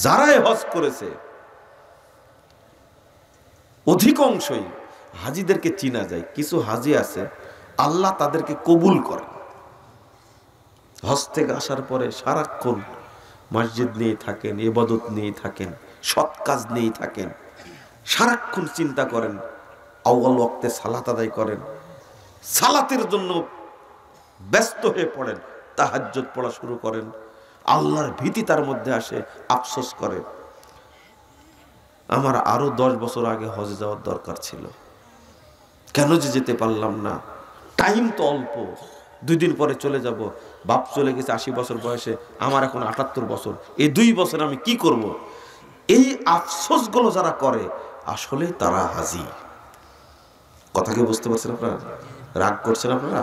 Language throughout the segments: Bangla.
যারাই হজ করেছে অধিকাংশই হাজিদেরকে চিনা যায়। কিছু হাজি আছে আল্লাহ তাদেরকে কবুল করেন, হজ থেকে আসার পরে সারাক্ষণ মসজিদ নিয়ে থাকেন, ইবাদত নিয়ে থাকেন, সৎ কাজ নিয়ে থাকেন, সারাক্ষণ চিন্তা করেন, আউয়াল ওয়াক্তে সালাত আদায় করেন, সালাতের জন্য ব্যস্ত হয়ে পড়েন, তাহাজ্জুদ পড়া শুরু করেন, আল্লাহর ভীতি তার মধ্যে আসে, আফসোস করে আমার আরো 10 বছর আগে হজে যাওয়ার দরকার ছিল, কেন যে যেতে পারলাম না, টাইম তো অল্প, 2 দিন পরে চলে যাব, বাপ চলে গেছে 80 বছর বয়সে, আমার এখন 78 বছর, এই 2 বছর আমি কি করব? এই আফসোসগুলো যারা করে আসলে তারা হাজি। কথা কি বুঝতে পারছেন আপনারা? রাগ করছেন আপনারা?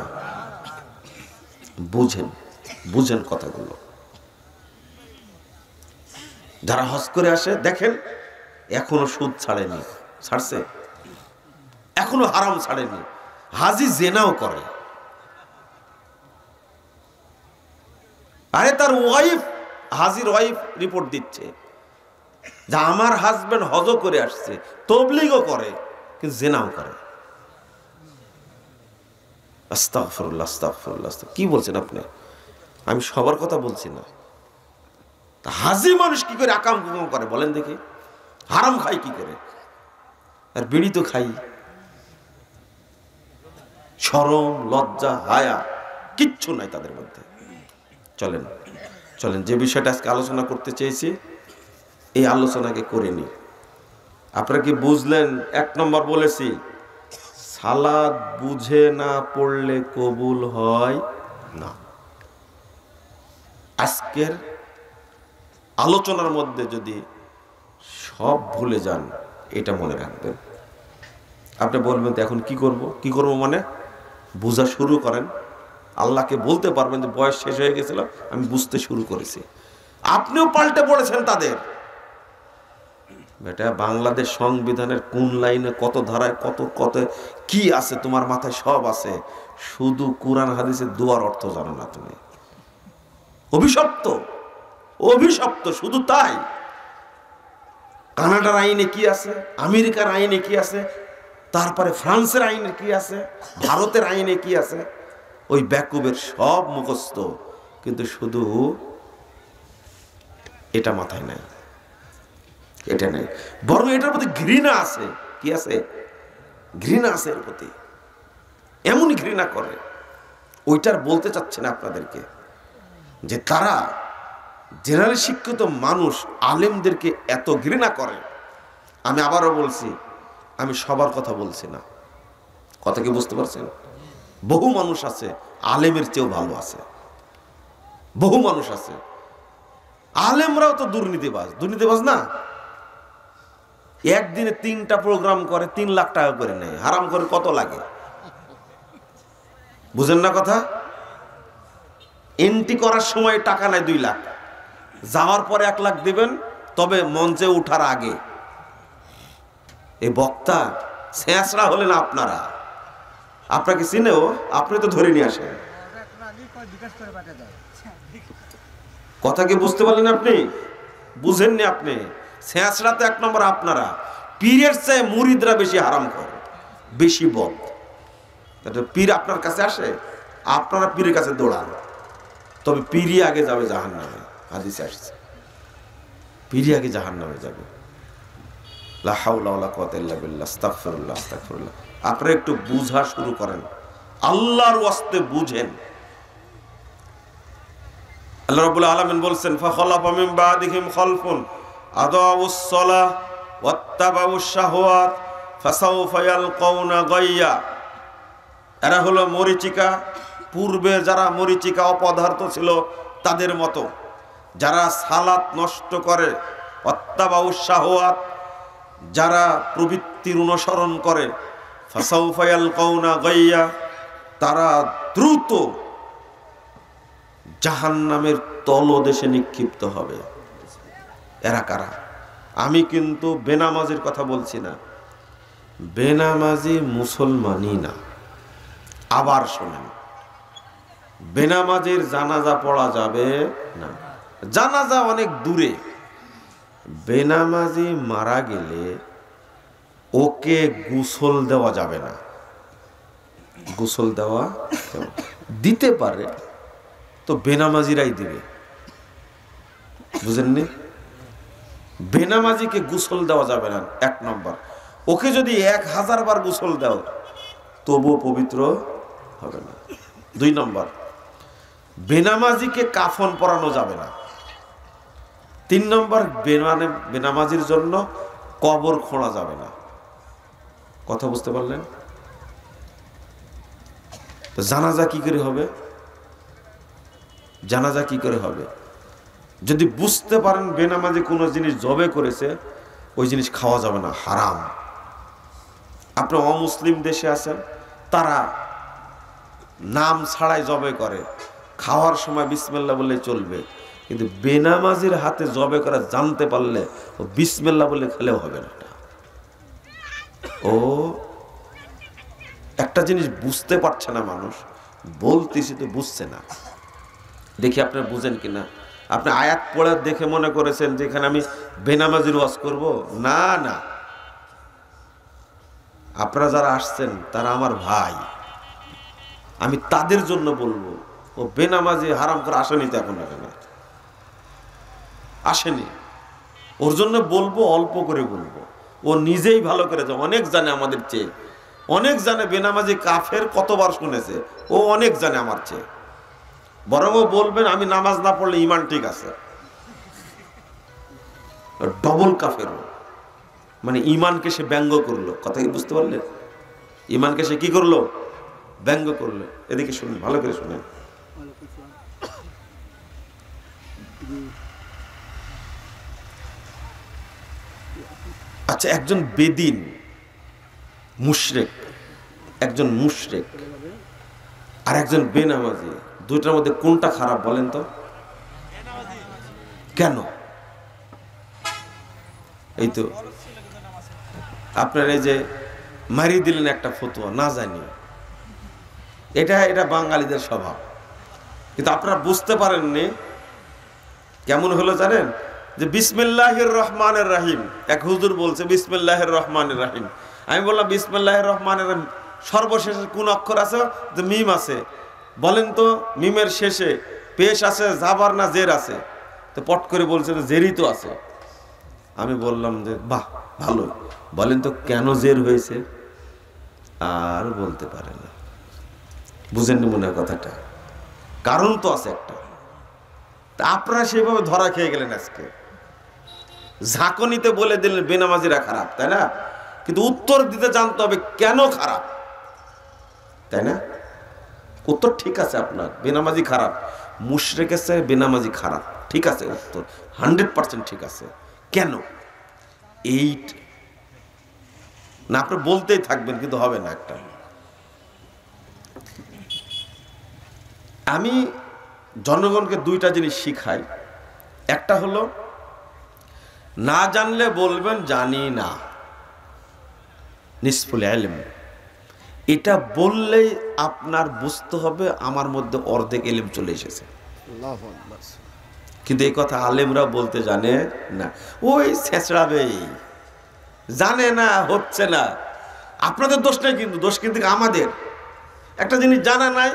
বুঝেন, বুঝেন কথাগুলো। যারা হজ করে আসে দেখেন এখনো সুদ ছাড়েনি, ছাড়ছে, এখনো হারাম ছাড়েনি, হাজি জেনাও করে। আরে তার ওয়াইফ, হাজির ওয়াইফ রিপোর্ট দিচ্ছে যে আমার হাজবেন্ড হজ করে আসছে, তবলিগও করে, কিন্তু জেনাও করে। আস্তাগফিরুল্লাহ, আস্তাগফিরুল্লাহ। কি বলছেন আপনি? আমি সবার কথা বলছি না। হাজি মানুষ কি করে আকাম কুকাম করে বলেন দেখি? হারাম খাই কি করে? আর বিড়ি তো খাই। শরম, লজ্জা, হায়া কিচ্ছু নাই তাদের মধ্যে। চলেন চলেন, যে বিষয়টা আজকে আলোচনা করতে চেয়েছি এই আলোচনাকে করে নি। আপনারা কি বুঝলেন? 1 নম্বর বলেছি, সালাত বুঝে না পড়লে কবুল হয় না। আজকের আলোচনার মধ্যে যদি সব ভুলে যান এটা মনে রাখবেন। আপনি বলবেন তো এখন কি করব? কি করব মানে বুঝা শুরু করেন, আল্লাহকে বলতে পারবেন যে বয়স শেষ হয়ে গেছিল, আমি বুঝতে শুরু করেছি। আপনিও পাল্টে পড়েছেন তাদের। বেটা, বাংলাদেশ সংবিধানের কোন লাইনে কত ধারায় কত কত কি আছে তোমার মাথায় সব আছে, শুধু কোরআন হাদিসের দোয়ার অর্থ জানো না তুমি। অভিশপ্ত, অভিশপ্ত, শুধু তাই। কানাডার আইনে কি আছে, আমেরিকার আইনে কি আছে, তারপরে ফ্রান্সের আইনে কি আছে, ভারতের আইনে কি আছে, ওই ব্যাকুবের সব মুখস্থ, কিন্তু শুধু এটা মাথায় নাই, এটা নাই। বরং এটার প্রতি ঘৃণা আছে। কি আছে? ঘৃণা আছে এর প্রতি, এমনই ঘৃণা করে। ওইটার বলতে চাচ্ছে না আপনাদেরকে যে তারা জেনারেল শিক্ষিত মানুষ আলেমদেরকে এত ঘৃণা করে। আমি আবারও বলছি, আমি সবার কথা বলছি না। কথা কি বুঝতে পারছেন? বহু মানুষ আছে আলেমের চেয়েও ভালো আছে, বহু মানুষ আছে। আলেমরাও তো দুর্নীতিবাজ, দুর্নীতিবাজ না? একদিনে 3টা প্রোগ্রাম করে 3 লাখ টাকা করে নেয়, হারাম করে কত লাগে বুঝেন না কথা? এন্ট্রি করার সময় টাকা নেয় 2 লাখ, যাওয়ার পরে 1 লাখ দিবেন, তবে মঞ্চে উঠার আগে। এই বক্তা শেষরা হলেন আপনারা। আপনাকে চিনেও, আপনি তো ধরে নিয়ে আসেন। কথা কি বুঝতে পারলেন আপনি? বুঝেননি আপনি? শেষরা তো 1 নম্বর আপনারা। পীরের চেয়ে মুরিদরা বেশি হারাম করে, বেশি বদ। পীর আপনার কাছে আসে, আপনারা পীরের কাছে দৌড়ান, তবে পীরই আগে যাবে জাহান্নামে। হাদিসে আসছে পীরই আগে জাহান্নামে যাবে। লা হাওলা ওয়ালা কুওয়াতা ইল্লা বিল্লাহ, আস্তাগফিরুল্লাহ, আস্তাগফিরুল্লাহ। আপনারা একটু বুঝা শুরু করেন, আল্লাহর ওয়াস্তে বুঝেন। আল্লাহ রাব্বুল আলামিন বলছেন, ফাখালাফা মিন বাদিহিম খালফুন আদাউস সালাহ ওয়াত্তাবাউশ শাহওয়াত ফাসাউফা ইয়ালকাউনা গায়্যা। এরা হলো মরিচিকা, পূর্বে যারা মরিচিকা অপদার্থ ছিল তাদের মতো, যারা সালাত নষ্ট করে, ওয়াত্তাবাউশ শাহওয়াত, যারা প্রবৃত্তির অনুসরণ করে, ফাসাউফা ইয়ালকাউনা গায়্যা, তারা দ্রুত জাহান্নামের তলদেশে নিক্ষিপ্ত হবে। এরা কারা? আমি কিন্তু বেনামাজির কথা বলছি না, বেনামাজি মুসলমানই না। আবার শোনেন, বেনামাজির জানাজা পড়া যাবে না। জানাজা অনেক দূরে, বেনামাজি মারা গেলে ওকে গোসল দেওয়া যাবে না। গোসল দেওয়া দিতে পারে তো বেনামাজিরাই দিবে, বুঝেননি? বেনামাজিকে গোসল দেওয়া যাবে না, 1 নম্বর। ওকে যদি 1000 বার গোসল দাও তবুও পবিত্র হবে না। 2 নম্বর, বেনামাজিকে কাফন পরানো যাবে না। 3 নম্বর, বেনামাজির জন্য কবর খোঁড়া যাবে না। কথা বুঝতে পারলেন? তো জানাজা কি করে হবে? জানাজা কি করে হবে? যদি বুঝতে পারেন বেনামাজি কোনো জিনিস জবে করেছে, ওই জিনিস খাওয়া যাবে না, হারাম। আপনি অমুসলিম দেশে আছেন, তারা নাম ছাড়াই জবে করে, খাওয়ার সময় বিসমিল্লাহ বললে চলবে, কিন্তু বেনামাজির হাতে জবে করা জানতে পারলে ও বিসমিল্লাহ বলে খেলেও হবে না। ও একটা জিনিস বুঝতে পারছে না মানুষ, বলতেছি তো বুঝছে না। দেখি আপনারা বুঝেন কিনা। আপনি আয়াত পড়ে দেখে মনে করেছেন যে এখানে আমি বেনামাজির ওয়াজ করব? না না, আপনারা যারা আসছেন তারা আমার ভাই, আমি তাদের জন্য বলবো। ও বেনামাজি হারাম করে আসেনি তো এখন, আসেনি, ওর জন্য বলবো, অল্প করে বলবো। ও নিজেই ভালো করে যায়, অনেক জানে আমাদের চেয়ে, অনেক জানে বেনামাজি কাফের কতবার শুনেছে, ও অনেক জানে আমার চেয়ে। বরং ও বলবেন আমি নামাজ না পড়লে ইমান ঠিক আছে। ডবল কাফের, মানে ইমানকে সে ব্যঙ্গ করলো। কথা কি বুঝতে পারলেন? ইমানকে সে কি করলো? ব্যঙ্গ করলো। এদিকে শুনুন, ভালো করে শুনেন। আচ্ছা, একজন বেদিন মুশরিক, একজন মুশরিক আর একজন বেনামাজি, দুইটার মধ্যে কোনটা খারাপ বলেন তো? কেন? এই তো আপনার এই যে মারি দিলেন একটা ফতোয়া না জানি, এটা বাঙালিদের স্বভাব, কিন্তু আপনারা বুঝতে পারেননি। কেমন হলো জানেন? যে বিসমিল্লাহির রহমানির রহিম, এক হুজুর বলছে বিসমিল্লাহির রহমানির রহিম। আমি বললাম বিসমিল্লাহির রহমানির রহিম সর্বশেষে কোন অক্ষর আছে? যে মিম আছে। বলেন তো মিমের শেষে পেশ আছে, জাবার না জের আছে? তো পট করে বলছে জেরই তো আছে। আমি বললাম যে বাহ, ভালো, বলেন তো কেন জের হয়েছে? আর বলতে পারে না। বুঝেননি মনে হয় কথাটা? কারণ তো আছে একটা। আপনারা সেভাবে ধরা খেয়ে গেলেন আজকে। ঝাঁকুনিতে বলে দিলেন বেনামাজিরা খারাপ, তাই না? কিন্তু উত্তর দিতে জানতে হবে কেন খারাপ, তাই না? উত্তর ঠিক আছে আপনার, বেনামাজি খারাপ, মুশরিকের চেয়ে বেনামাজি খারাপ, ঠিক আছে, উত্তর 100% ঠিক আছে। কেন? এই না, আপনি বলতেই থাকবেন কিন্তু হবে না। একটা আমি জনগণকে 2টা জিনিস শিখাই। একটা হলো না জানলে বলবেন জানি না, নিসফুল ইলম। এটা বললেই আপনার বুঝতে হবে আমার মধ্যে অর্ধেক ইলম চলে এসেছে। কিন্তু এই কথা আলেমরা বলতে জানে না, ওই ছেঁচড়াবেই, জানে না, হচ্ছে না। আপনাদের দোষ নেই, কিন্তু দোষ কিন্তু আমাদের। একটা জিনিস জানা নাই,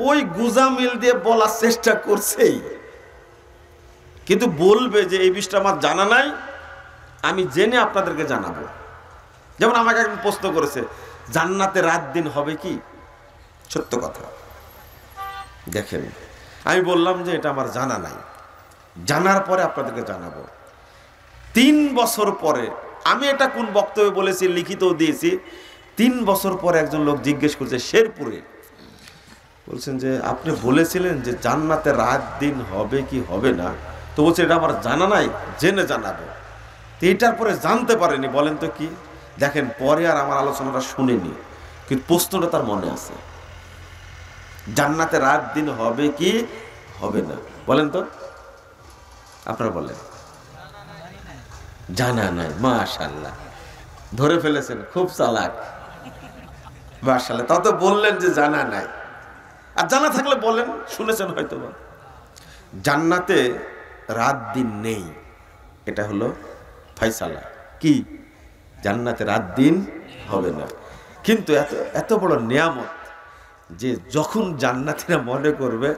ওই গুজা মিল দিয়ে বলার চেষ্টা করছেই, কিন্তু বলবে যে এই বিষয়টা আমার জানা নাই, আমি জেনে আপনাদেরকে জানাবো। যেমন আমাকে একজন প্রশ্ন করেছে জান্নাতে রাত দিন হবে কি? সত্য কথা। দেখেন, আমি বললাম যে এটা আমার জানা নাই, জানার পরে আপনাদেরকে জানাবো। 3 বছর পরে, আমি এটা কোন বক্তব্যে বলেছি, লিখিতও দিয়েছি। 3 বছর পরে একজন লোক জিজ্ঞেস করছে শেরপুরে, বলছেন যে আপনি বলেছিলেন যে জান্নাতে রাত দিন হবে কি হবে না, তো বলছে এটা আমার জানা নাই, জেনে জানাবো। তো এটার পরে জানতে পারেনি। বলেন তো কি? দেখেন, পরে আর আমার আলোচনাটা শুনেনি, কিন্তু প্রশ্নটা তার মনে আছে, জান্নাতে রাত দিন হবে কি হবে না। বলেন তো, আপনারা বলেন। জানা নাই। মাশাআল্লাহ, ধরে ফেলেছেন, খুব চালাক। মাশাআল্লাহ, তা তো বললেন যে জানা নাই। আর জানা থাকলে বলেন, শুনেছেন হয়তো। জান্নাতে রাত দিন নেই, এটা হলো ফয়সালা, কি জান্নাতে রাত দিন হবে না। কিন্তু এত এত বড় নিয়ামত যে যখন জান্নাতীরা মনে করবে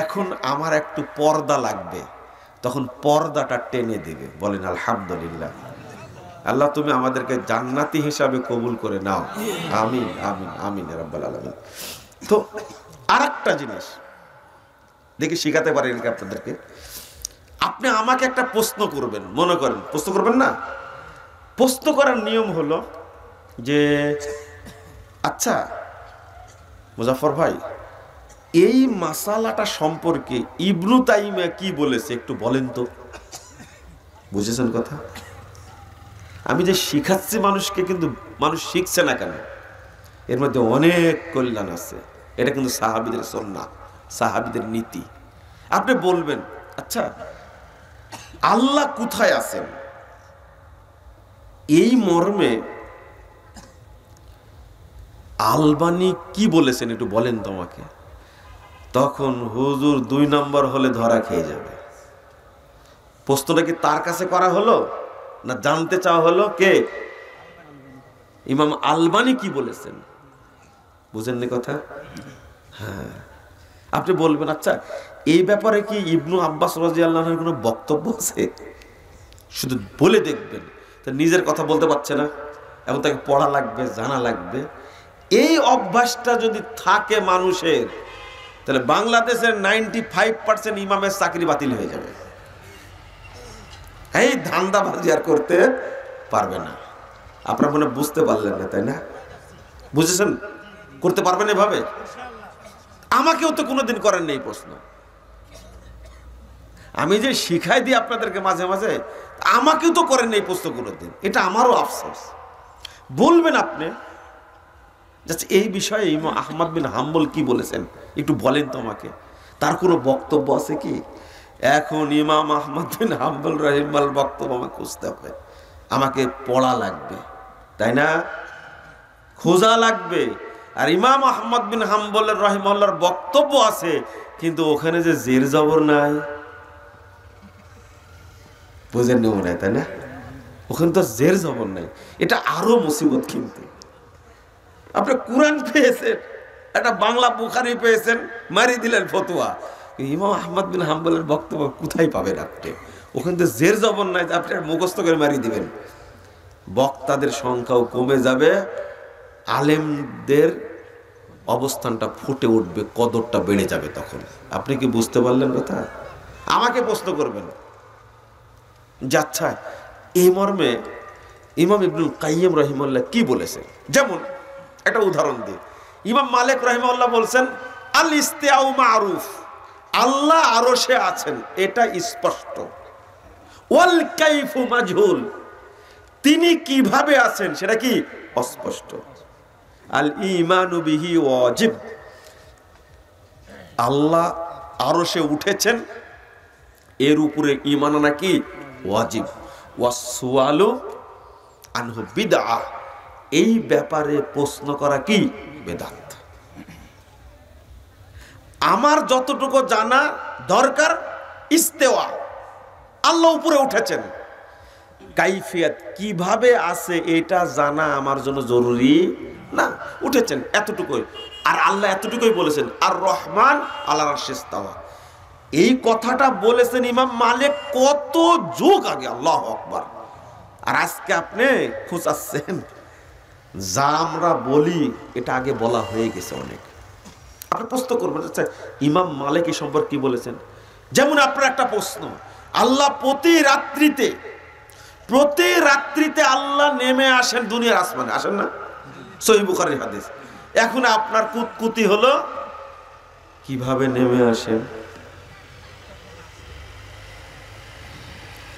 এখন আমার একটু পর্দা লাগবে, তখন পর্দাটা টেনে দেবে। বলেন আলহামদুলিল্লাহ। আল্লাহ তুমি আমাদেরকে জান্নাতি হিসাবে কবুল করে নাও, আমিন আমিন আমিন ইয়া রাব্বাল আলামিন। তো আরেকটা জিনিস দেখি শিখাতে পারি নাকি আপনাদেরকে। আপনি আমাকে একটা প্রশ্ন করবেন, মনে করেন প্রশ্ন করবেন না, প্রশ্ন করার নিয়ম হলো যে আচ্ছা মুজাফফর ভাই এই মাসালাটা সম্পর্কে ইবনু তাইমিয়া কি বলেছে একটু বলেন তো। বুঝেছেন কথা? আমি যে শিখাচ্ছি মানুষকে, কিন্তু মানুষ শিখছে না কেন? এর মধ্যে অনেক কল্যাণ আছে। এটা কিন্তু সাহাবীদের সুন্নাহ, সাহাবীদের নীতি। আপনি বলবেন আচ্ছা আল্লাহ কোথায় আছেন, এই মর্মে আলবানী কি বলেছেন একটু বলেন তোমাকে। তখন হুজুর 2 নম্বর হলে ধরা খেয়ে যাবে। প্রশ্নটা কি তার কাছে করা হলো না জানতে চাওয়া হলো কে? ইমাম আলবানী কি বলেছেন? বুঝেননি কথা? হ্যাঁ, আপনি বলবেন আচ্ছা এই ব্যাপারে কি ইবনু আব্বাস রাদিয়াল্লাহু আনহুর কোনো বক্তব্য আছে? শুধু বলে দেখবেন। তা নিজের কথা বলতে পারছে না, এবং তাকে পড়া লাগবে, জানা লাগবে। এই অভ্যাসটা যদি থাকে মানুষের, তাহলে বাংলাদেশের 95% ইমামের চাকরি বাতিল হয়ে যাবে। এই ধান্দাবাজি আর করতে পারবে না। আপনারা মনে বুঝতে পারলেন না, তাই না? বুঝেছেন? করতে পারবেন এভাবে? আমাকেও তো কোনোদিন করেন এই প্রশ্ন। আমি যে শিখাই দিই আপনাদেরকে মাঝে মাঝে, আমাকেও তো করেন এই প্রশ্ন কোনোদিন। এটা আমারও আফসোস। বলবেন আপনি আচ্ছা এই বিষয়ে ইমাম আহমদ বিন হাম্বল কি বলেছেন একটু বলেন তো আমাকে, তার কোনো বক্তব্য আছে কি? এখন ইমাম আহমদ বিন হাম্বল রাহিমাহুল্লাহর বক্তব্য আমাকে খুঁজতে হবে, আমাকে পড়া লাগবে, তাই না? খোঁজা লাগবে। আর ইমাম আহমদ বিন হাম্বল রাহিমাহুল্লাহর বক্তব্য আছে, কিন্তু ওখানে যে জের জবর নাই, বুঝেন না মনে হয়, তাই না? ওখানে তো জের জবর নাই, এটা আরো মুসিবত। কিন্তু আপনি কোরআন পেয়েছেন, একটা বাংলা বুখারী পেয়েছেন, মারি দিলেন ফতোয়া। ইমাম আহমদ বিন হাম্বলের বক্তব্য কোথায় পাবেন আপনি? ওখানে তো জের জবর নাই, আপনি মুখস্থ করে মারি দিবেন। বক্তাদের সংখ্যাও কমে যাবে, আলেমদের অবস্থানটা ফুটে উঠবে, কদরটা বেড়ে যাবে তখন। আপনি কি বুঝতে পারলেন কথা? আমাকে প্রশ্ন করবেন যে আচ্ছা এই মর্মে ইমাম ইবনুল কাইয়িম রাহিমাহুল্লাহ কি বলেছেন। যেমন একটা উদাহরণ দিই, ইমাম মালিক রাহিমাহুল্লাহ বলছেন আল ইস্তিআউ মারুফ, আল্লাহ আরশে আছেন এটা স্পষ্ট। ওয়াল কাইফু মাজহুল, তিনি কিভাবে আছেন সেটা কি অস্পষ্ট। আল ঈমানু বিহি ওয়াজিব, আল্লাহ আরশে উঠেছেন এর উপরে ঈমান আনা কি ওয়াজিব। ওয়াস সুআলু আনহু বিদআহ, এই ব্যাপারে প্রশ্ন করা কি বেদাত। আমার যতটুকু জানা দরকার ইস্তেওয়া, আল্লাহ উপরে উঠেছেন, কাইফিয়াত কিভাবে আছে এটা জানা আমার জন্য জরুরি না। উঠেছেন এতটুকুই, আর আল্লাহ এতটুকুই বলেছেন আর রহমান আলাল আরশিস ইস্তাওয়া। এই কথাটা বলেছেন ইমাম মালিক কত যুগ আগে, আল্লাহু আকবার। আর আজকে আপনি খোঁচাচ্ছেন যা আমরা বলি এটা আগে বলা হয়ে গেছে অনেক। আপনি প্রশ্ন করবেন আচ্ছা ইমাম মালিক এই সম্পর্কে কি বলেছেন। যেমন আপনার একটা প্রশ্ন, আল্লাহ প্রতি রাত্রিতে আল্লাহ নেমে আসেন দুনিয়ার আসমানে, আসেন না? সহিহ বুখারীর হাদিস। এখন আপনার কুতকুতি হলো কিভাবে নেমে আসেন।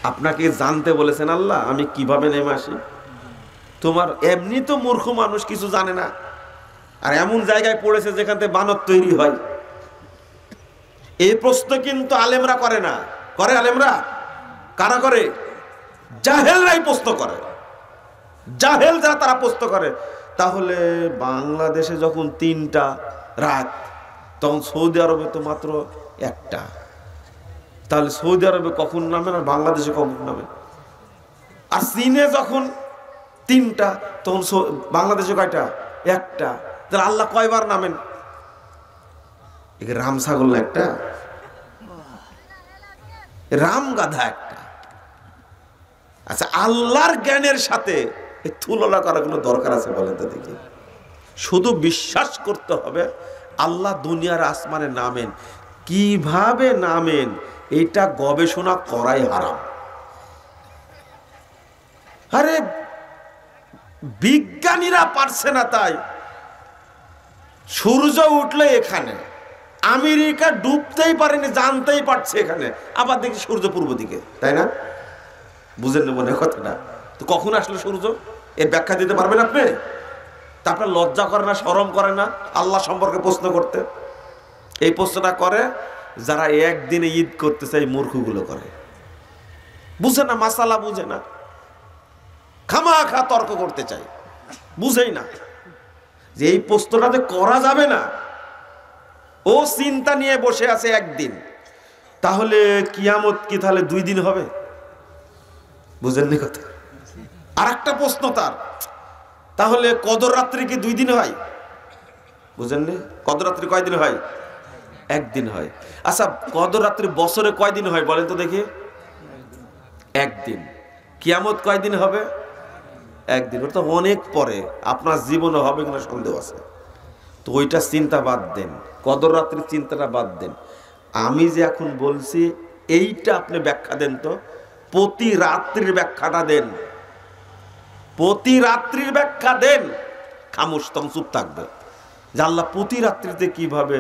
আপনাকে জানতে বলেছেন আল্লাহ আমি কিভাবে নেমে আসি। তোমার এমনি তো মূর্খ মানুষ, কিছু জানে না, আর এমন জায়গায় পড়েছে যেখান থেকে বানর তৈরি হয়। এই প্রশ্ন কিন্তু আলেমরা করে না। করে আলেমরা? কারা করে? জাহেলরাই প্রশ্ন করে। জাহেল যারা তারা প্রশ্ন করে। তাহলে বাংলাদেশে যখন 3টা রাত, তখন সৌদি আরবে তো মাত্র 1টা। তাহলে সৌদি আরবে কখন নামেন আর বাংলাদেশে কখন নামেন? আর চীনে যখন 3টা, তখন বাংলাদেশে কয়টা? 1টা। তাহলে আল্লাহ কয়বার নামেন? রাম ছাগল না একটা, রাম গাধা একটা। আচ্ছা, আল্লাহর জ্ঞানের সাথে তুলনা করার কোনো দরকার আছে বলেন তো দেখি? শুধু বিশ্বাস করতে হবে আল্লাহ দুনিয়ার আসমানে নামেন। কিভাবে নামেন এটা গবেষণা করাই হারাম। আরে বিজ্ঞানীরা পারছে না, তাই সূর্য উঠলে এখানে, আমেরিকা ডুবতেই পারেনি, জানতেই পারছে এখানে, আবার দেখি সূর্য পূর্ব দিকে, তাই না? বুঝেন না মনে কথাটা? তো কখন আসলো সূর্য, এর ব্যাখ্যা দিতে পারবেন আপনি? তারপরে লজ্জা করে না, শরম করে না আল্লাহ সম্পর্কে প্রশ্ন করতে? এই প্রশ্নটা করে যারা একদিনে ঈদ করতে চাই, মূর্খগুলো করে। বুঝে না, মাসালা বুঝে না, খামাখা তর্ক করতে চাই, বুঝেই না যে এই প্রশ্নটা যে করা যাবে না। ও চিন্তা নিয়ে বসে আছে একদিন। তাহলে কিয়ামত কি তাহলে 2 দিন হবে? বুঝেননি কথা? আর একটা প্রশ্ন তার, তাহলে কদর রাত্রি কি 2 দিন হয়? বুঝেননি? কদর রাত্রি কয়দিন হয়? 1 দিন হয়। আচ্ছা, কদর রাত্রি বছরে কয়দিন হয় বলেন তো দেখি? 1 দিন। কিয়ামত কয়দিন হবে? 1 দিন। ওটা অনেক পরে, আপনার জীবনে হবে কিনা সন্দেহ আছে। তো ওইটা চিন্তা বাদ দেন, কদর রাত্রির চিন্তাটা বাদ দেন। আমি যে এখন বলছি এইটা আপনি ব্যাখ্যা দেন তো। প্রতি রাত্রির ব্যাখ্যাটা দেন, প্রতি রাত্রির ব্যাখ্যা দেন। খামোশ, তখন চুপ থাকবে যে আল্লাহ প্রতি রাত্রিতে কিভাবে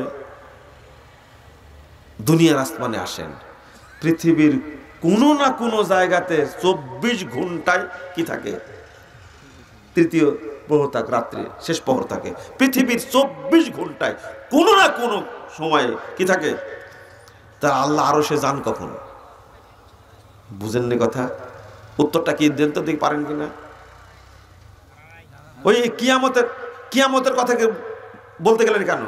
দুনিয়ার আসমানে আসেন। পৃথিবীর কোনো না কোনো জায়গাতে 24 ঘন্টায় কি থাকে? তৃতীয় প্রহর থাকে, রাত্রি শেষ প্রহর থাকে। পৃথিবীর 24 ঘন্টায় কোনো না কোনো সময়ে কি থাকে? তা আল্লাহ আরো সে যান কখন? বুঝেননি কথা? উত্তরটা কি দেন তো দেখি, পারেন কিনা? ওই কিয়ামতের কথা বলতে গেলেন কেন?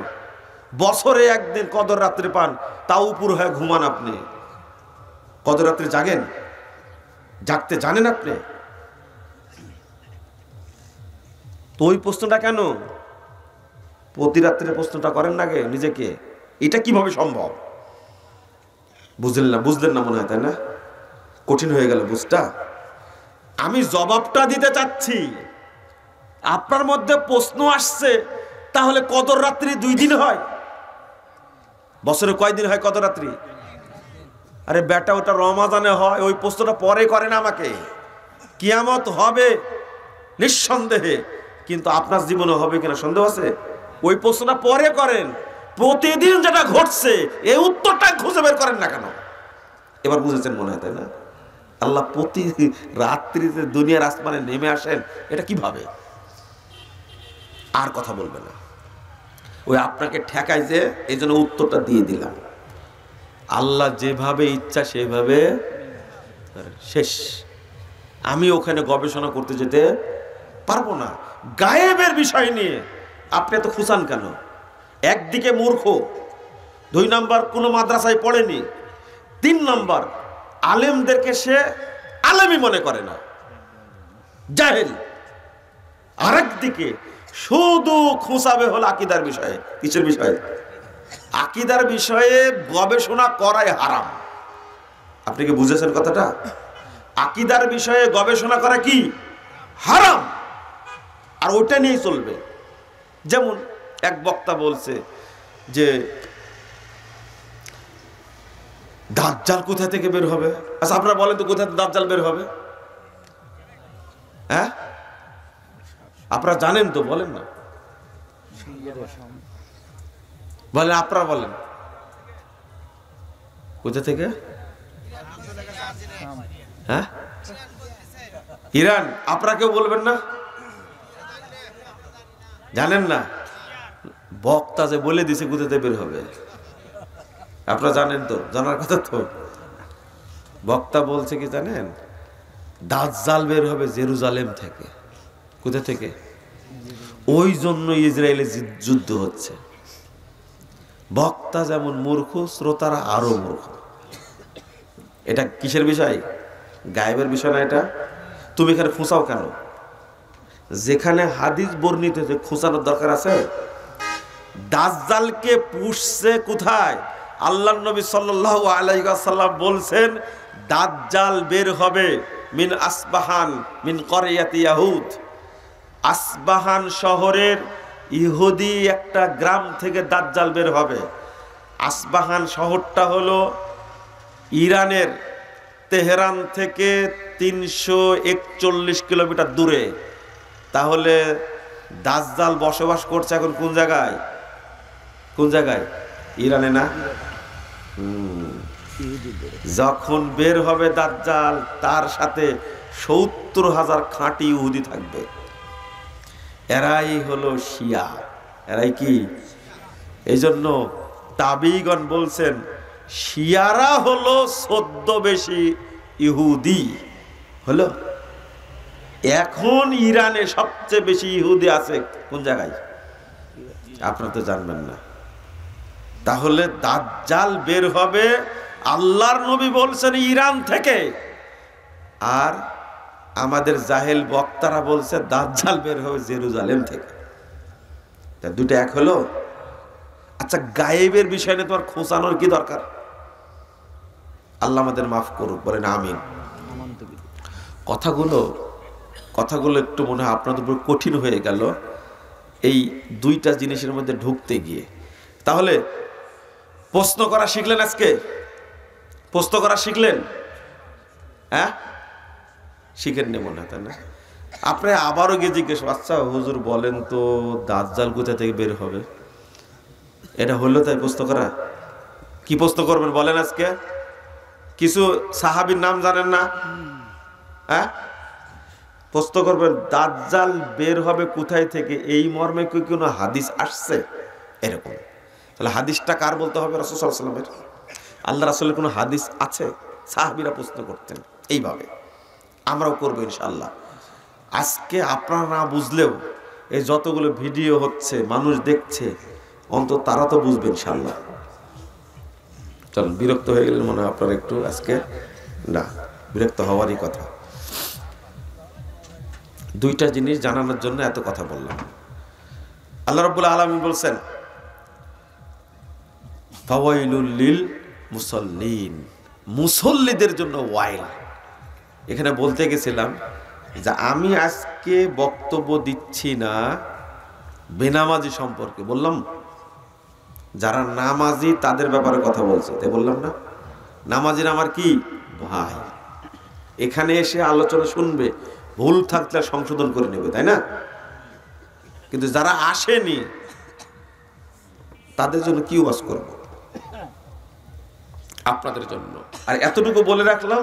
বছরে 1 দিন কদর রাত্রি পান, তাও উপর হয়ে ঘুমান আপনি। কদর রাত্রি জাগেন? জাগতে জানেন আপনি? তো ওই প্রশ্নটা কেন প্রতি রাত্রে প্রশ্নটা করেন না গে নিজেকে? এটা কিভাবে সম্ভব? বুঝলেন না মনে হয়, তাই না? কঠিন হয়ে গেল বুঝটা। আমি জবাবটা দিতে চাচ্ছি। আপনার মধ্যে প্রশ্ন আসছে, তাহলে কদর রাত্রি 2 দিন হয়? বছরে কয় দিন হয় কদর রাত্রি? আরে বেটা, ওটা রমাজানে হয়। ওই প্রশ্নটা পরে করেন আমাকে। কিয়ামত হবে নিঃসন্দেহে, কিন্তু আপনার জীবনে হবে কিনা সন্দেহ আছে। ওই প্রশ্নটা পরে করেন। প্রতিদিন যেটা ঘটছে এই উত্তরটা খুঁজে বের করেন না কেন? এবার বুঝেছেন মনে হয়, তাই না? আল্লাহ প্রতি রাত্রিতে দুনিয়ার আসমানে নেমে আসেন, এটা কিভাবে? আর কথা বলবে না। ওই আপনাকে ঠেকায় যে, এই জন্য উত্তরটা দিয়ে দিলাম। আল্লাহ যেভাবে ইচ্ছা সেভাবে শেষ। আমি ওখানে গবেষণা করতে যেতে পারবো না। গায়েবের বিষয় নিয়ে আপনি এত খুশান কেন? একদিকে মূর্খ, 2 নাম্বার কোনো মাদ্রাসায় পড়েনি, 3 নাম্বার আলেমদেরকে সে আলেমই মনে করে না, জাহেল। আরেকদিকে শুধু খুঁচাবে হল আকীদার বিষয়ে। কিসের বিষয়ে? আকীদার বিষয়ে গবেষণা করাই হারাম। আপনি কি বুঝেছেন কথাটা? আকীদার বিষয়ে গবেষণা করা কি হারাম, আর ওটা নিয়েই চলবে। যেমন এক বক্তা বলছে যে দাজ্জাল কোথা থেকে বের হবে। আচ্ছা, আপনারা বলেন তো কোথা থেকে দাজ্জাল বের হবে? হ্যাঁ, আপনারা জানেন তো, বলেন না, বলেন, আপনারা বলেন কোথা থেকে? হ্যাঁ, ইরান। আপনারা কেউ বলবেন না? জানেন না? বক্তা যে বলে দিছে কোথা থেকে বের হবে, আপনারা জানেন তো, জানার কথা তো। বক্তা বলছে কি জানেন? দাজ্জাল বের হবে জেরুজালেম থেকে। কোথা থেকে? ওই জন্য ইসরায়েলের যুদ্ধ হচ্ছে। বক্তা যেমন মূর্খ, শ্রোতারা আরো মূর্খ। এটা কিসের বিষয়? গায়েবের বিষয় না এটা। তুমি এখানে খুঁচাও কেন? যেখানে হাদিস বর্ণিত হয়েছে খুঁচানোর দরকার আছে? দাজ্জালকে পুষছে কোথায়? আল্লাহর নবী সাল্লাল্লাহু আলাইহি ওয়াসাল্লাম বলছেন দাজ্জাল বের হবে মিন আসবাহান মিন করিয়াতি ইয়াহুদ। আসবাহান শহরের ইহুদি একটা গ্রাম থেকে দাজ্জাল বের হবে। আসবাহান শহরটা হলো ইরানের তেহরান থেকে 341 কিলোমিটার দূরে। তাহলে দাজ্জাল বসবাস করছে এখন কোন জায়গায়? কোন জায়গায়? ইরানে না? যখন বের হবে দাজ্জাল, তার সাথে 70,000 খাঁটি ইহুদি থাকবে। এরাই হলো শিয়া। এরাই কি? এই জন্য তাবিগণ বলছেন শিয়ারা হলো ছদ্মবেশী ইহুদি। হলো এখন ইরানে সবচেয়ে বেশি ইহুদি আছে কোন জায়গায়? আপনারা তো জানবেন না। তাহলে দাজ্জাল বের হবে আল্লাহর নবী বলছেন ইরান থেকে, আর আমাদের জাহেল বক্তারা বলছে দাজ্জাল বের হবে জেরুজালেম থেকে। তা দুটো এক হলো? আচ্ছা, গায়েবের বিষয় নিয়ে তোমার খোঁচানোর কি দরকার? আল্লাহ আমাদের মাফ করুক, বলেন আমিন। কথাগুলো একটু মনে হয় আপনাদের উপর কঠিন হয়ে গেল এই দুইটা জিনিসের মধ্যে ঢুকতে গিয়ে। তাহলে প্রশ্ন করা শিখলেন? আজকে প্রশ্ন করা শিখলেন? হ্যাঁ, শিখেননি মনে হয়, তাই না? আপনি আবারও গিয়ে জিজ্ঞেস, আচ্ছা হুজুর বলেন তো দাজ্জাল কোথা থেকে বের হবে? এটা হলো তাই প্রশ্ন করা? কি প্রশ্ন করবেন বলেন? আজকে কিছু সাহাবীর নাম জানেন না? হ্যাঁ, প্রশ্ন করবেন দাজ্জাল বের হবে কোথায় থেকে, এই মর্মে কি কোনো হাদিস আসছে? এরকম। তাহলে হাদিসটা কার বলতে হবে? রাসূল সাল্লাল্লাহু আলাইহি ওয়াসাল্লামের। আল্লাহ রাসূলের কোনো হাদিস আছে? সাহাবীরা প্রশ্ন করতেন এইভাবে। আমরাও করবো ইনশাআল্লাহ। আজকে আপনারা না বুঝলেও এই যতগুলো ভিডিও হচ্ছে, মানুষ দেখছে, অন্তত তারা তো বুঝবে ইনশাআল্লাহ। চলুন, বিরক্ত হয়ে গেলেন মনে হয় আপনারা একটু আজকে? না, বিরক্ত হওয়ারই কথা। দুইটা জিনিস জানানোর জন্য এত কথা বললাম। আল্লাহ রাব্বুল আলামিন বলছেন ফাওয়াইলুল লিল মুসাল্লিন, মুসল্লিদের জন্য ওয়াইল। এখানে বলতে গেছিলাম যে আমি আজকে বক্তব্য দিচ্ছি না বেনামাজি সম্পর্কে, বললাম যারা নামাজি তাদের ব্যাপারে কথা বলছে, তাই বললাম না? নামাজিরা আমার কি ভাই, এখানে এসে আলোচনা শুনবে, ভুল থাকলে সংশোধন করে নেবে, তাই না? কিন্তু যারা আসেনি তাদের জন্য কি ওয়াজ করব? আপনাদের জন্য। আর এতটুকু বলে রাখলাম,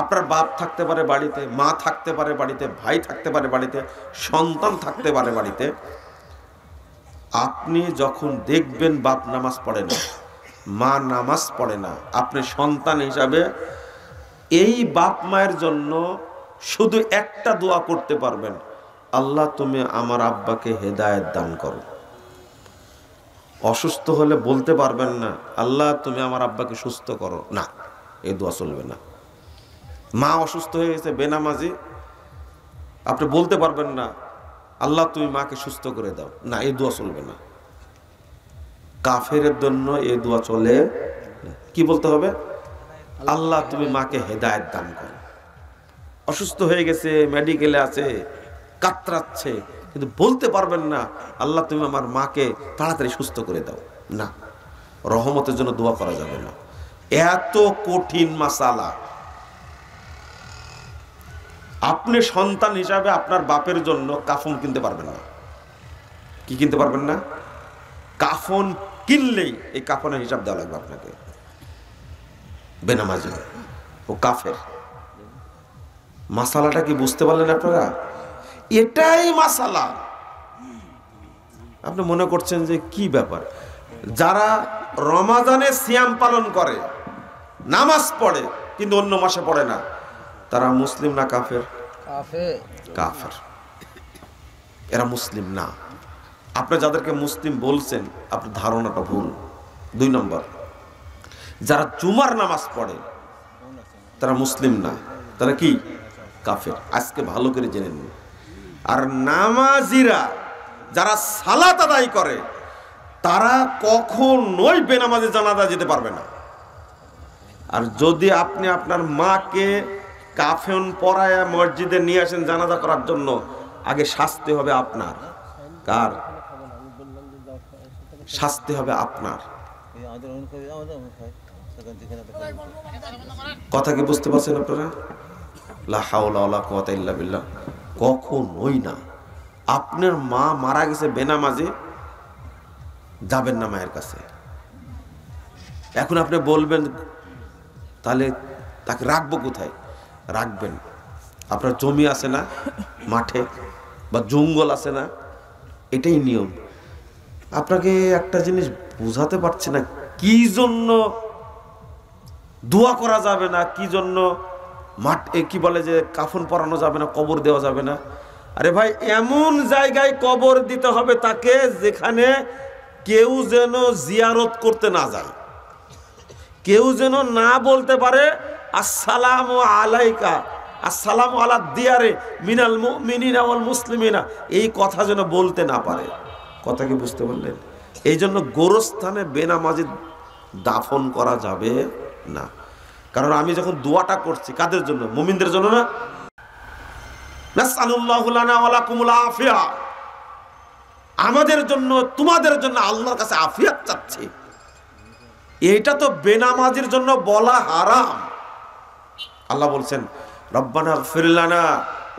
আপনার বাপ থাকতে পারে বাড়িতে, মা থাকতে পারে বাড়িতে, ভাই থাকতে পারে বাড়িতে, সন্তান থাকতে পারে বাড়িতে। আপনি যখন দেখবেন বাপ নামাজ পড়ে না, মা নামাজ পড়ে না, আপনি সন্তান হিসাবে এই বাপ মায়ের জন্য শুধু একটা দোয়া করতে পারবেন, আল্লাহ তুমি আমার আব্বাকে হেদায়েত দান করো। অসুস্থ হলে বলতে পারবেন না আল্লাহ তুমি আমার আব্বাকে সুস্থ করো, না, এই দোয়া চলবে না। মা অসুস্থ হয়ে গেছে, বেনামাজি, আপনি বলতে পারবেন না আল্লাহ তুমি মাকে সুস্থ করে দাও, না, এই দোয়া চলবে না। কাফেরের জন্য এই দোয়া চলে। কি বলতে হবে? আল্লাহ তুমি মাকে হেদায়েত দান করো। অসুস্থ হয়ে গেছে, মেডিকেলে আছে, কাতরাচ্ছে, কিন্তু বলতে পারবেন না আল্লাহ তুমি আমার মাকে তাড়াতাড়ি সুস্থ করে দাও, না, রহমতের জন্য দোয়া করা যাবে না। এত কঠিন মাসালা। আপনি সন্তান হিসাবে আপনার বাপের জন্য কাফন কিনতে পারবেন না। কি কিনতে পারবেন না? কাফন কিনলেই এই কাফনের হিসাব দেওয়া লাগবে আপনাকে। বেনামাজি ও কাফের। মাসালাটা কি বুঝতে পারলেন আপনারা? এটাই মাসালা। আপনি মনে করছেন যে কি ব্যাপার? যারা রমাজানে সিয়াম পালন করে, নামাজ পড়ে, কিন্তু অন্য মাসে পড়ে না, তারা মুসলিম না কাফের? কাফের। এরা মুসলিম না। আপনি যাদেরকে মুসলিম বলছেন আপনার ধারণাটা ভুল। 2 নম্বর, যারা জুমার নামাজ পড়ে তারা মুসলিম না, তারা কি কাফের। আজকে ভালো করে জেনে নিন। আর নামাজিরা যারা সালাত আদায় করে তারা কখনোই বেনামাজি জানাজা যেতে পারবে না। আর যদি আপনি আপনার মাকে কাফন পরায়া মসজিদে নিয়ে আসেন জানাজা করার জন্য, আগে শাস্তি হবে আপনার। কার শাস্তি হবে? আপনার। কথা কি বুঝতে পারছেন আপনারা? লা হাওলা ওয়ালা কুওয়াতা ইল্লা বিল্লাহ। কখনোই না। আপনার মা মারা গেছে বেনামাজি, যাবেন না মায়ের কাছে। এখন আপনি বলবেন তাহলে তাকে রাখবো কোথায়? রাখবেন আপনার জমি আছে না, মাঠে বা জঙ্গল আছে না, এটাই নিয়ম। আপনাকে একটা জিনিস বুঝাতে পারছি না, কি জন্য দোয়া করা যাবে না, কি জন্য কি বলে যে কাফন পরানো যাবে না, কবর দেওয়া যাবে না। আরে ভাই, এমন জায়গায় কবর দিতে হবে তাকে যেখানে কেউ যেন জিয়ারত করতে না যায়, কেউ যেন না বলতে পারে আসসালামু আলাইকা, আসসালামু আলা দিয়ারে মিনাল মুমিনিনা ওয়াল মুসলিমিনা, এই কথা যেন বলতে না পারে। কথা কি বুঝতে পারলেন? এই জন্য গোরস্থানে বেনামাজি দাফন করা যাবে না। কারণ আমি যখন দোয়াটা করছি কাদের জন্য? মুমিনদের জন্য না? নাসআলুল্লাহু লানা ওয়া লাকুমুল আফিয়া, আমাদের জন্য তোমাদের জন্য আল্লাহর কাছে আফিয়াত চাচ্ছি। এটা তো বেনামাজির জন্য বলা হারাম। আল্লাহ বলছেন রব্বানা ইগফির লানা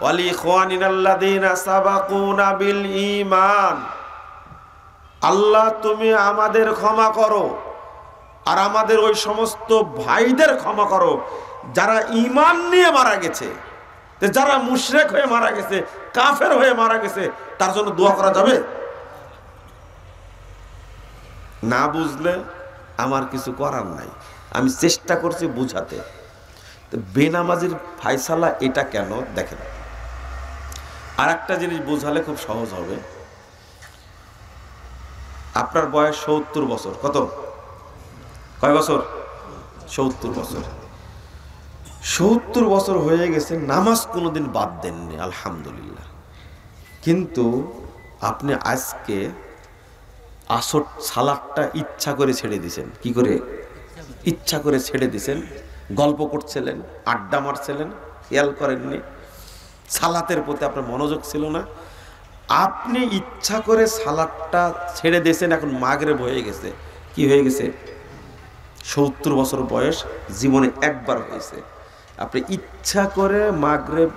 ওয়া লিইখওয়ানিনাল্লাযীনা সাবাকুনা বিল ঈমান, আল্লাহ তুমি আমাদের ক্ষমা করো আর আমাদের ওই সমস্ত ভাইদের ক্ষমা করো যারা ঈমান নিয়ে মারা গেছে। যারা মুশরিক হয়ে মারা গেছে, কাফের হয়ে মারা গেছে, তার জন্য দোয়া করা যাবে না? বুঝলে আমার কিছু করার নাই, আমি চেষ্টা করছি বুঝাতে। বেনামাজির ফায়সালা এটা কেন দেখেন। আর একটা জিনিস বুঝালে খুব সহজ হবে। আপনার বয়স 70 বছর। কত? কয় বছর? 70 বছর। 70 বছর হয়ে গেছে, নামাজ কোনোদিন বাদ দেননি, আলহামদুলিল্লাহ। কিন্তু আপনি আজকে আসর সালাদটা ইচ্ছা করে ছেড়ে দিয়েছেন। কি করে? ইচ্ছা করে ছেড়ে দিয়েছেন। গল্প করছিলেন, আড্ডা মারছিলেন, খেয়াল করেননি, সালাতের প্রতি আপনার মনোযোগ ছিল না। আপনি ইচ্ছা করে সালাদটা ছেড়ে দিয়েছেন, এখন মাগরিব হয়ে গেছে। কি হয়ে গেছে? 70 বছর বয়স, জীবনে একবার হয়েছে। আপনি ইচ্ছা করে মাগরিব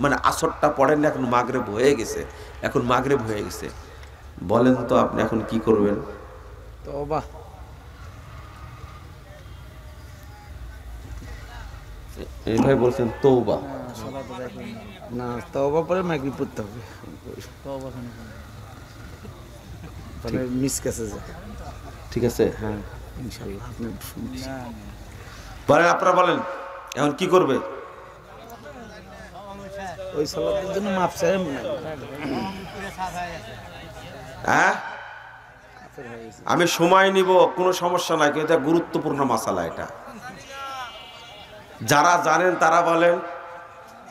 মানে আসরটা পড়েন, এখন মাগরিব হয়ে গেছে, এখন মাগরিব হয়ে গেছে। বলেন তো আপনি এখন কি করবেন? তওবা। এই ভাই বলছেন তওবা। না, তওবা পরে মাগরিব পড়তে হবে। তওবা পরে মিস কাছে যায়। ঠিক আছে, হ্যাঁ ইনশাআল্লাহ। আপনি বলেন, আপনারা বলেন এখন কি করবে? ওই সালাতের জন্য মাফ চাই। হ্যাঁ, আমি সময় নিব, কোনো সমস্যা নাই, কিন্তু এটা গুরুত্বপূর্ণ মাসালা। এটা যারা জানেন তারা বলেন।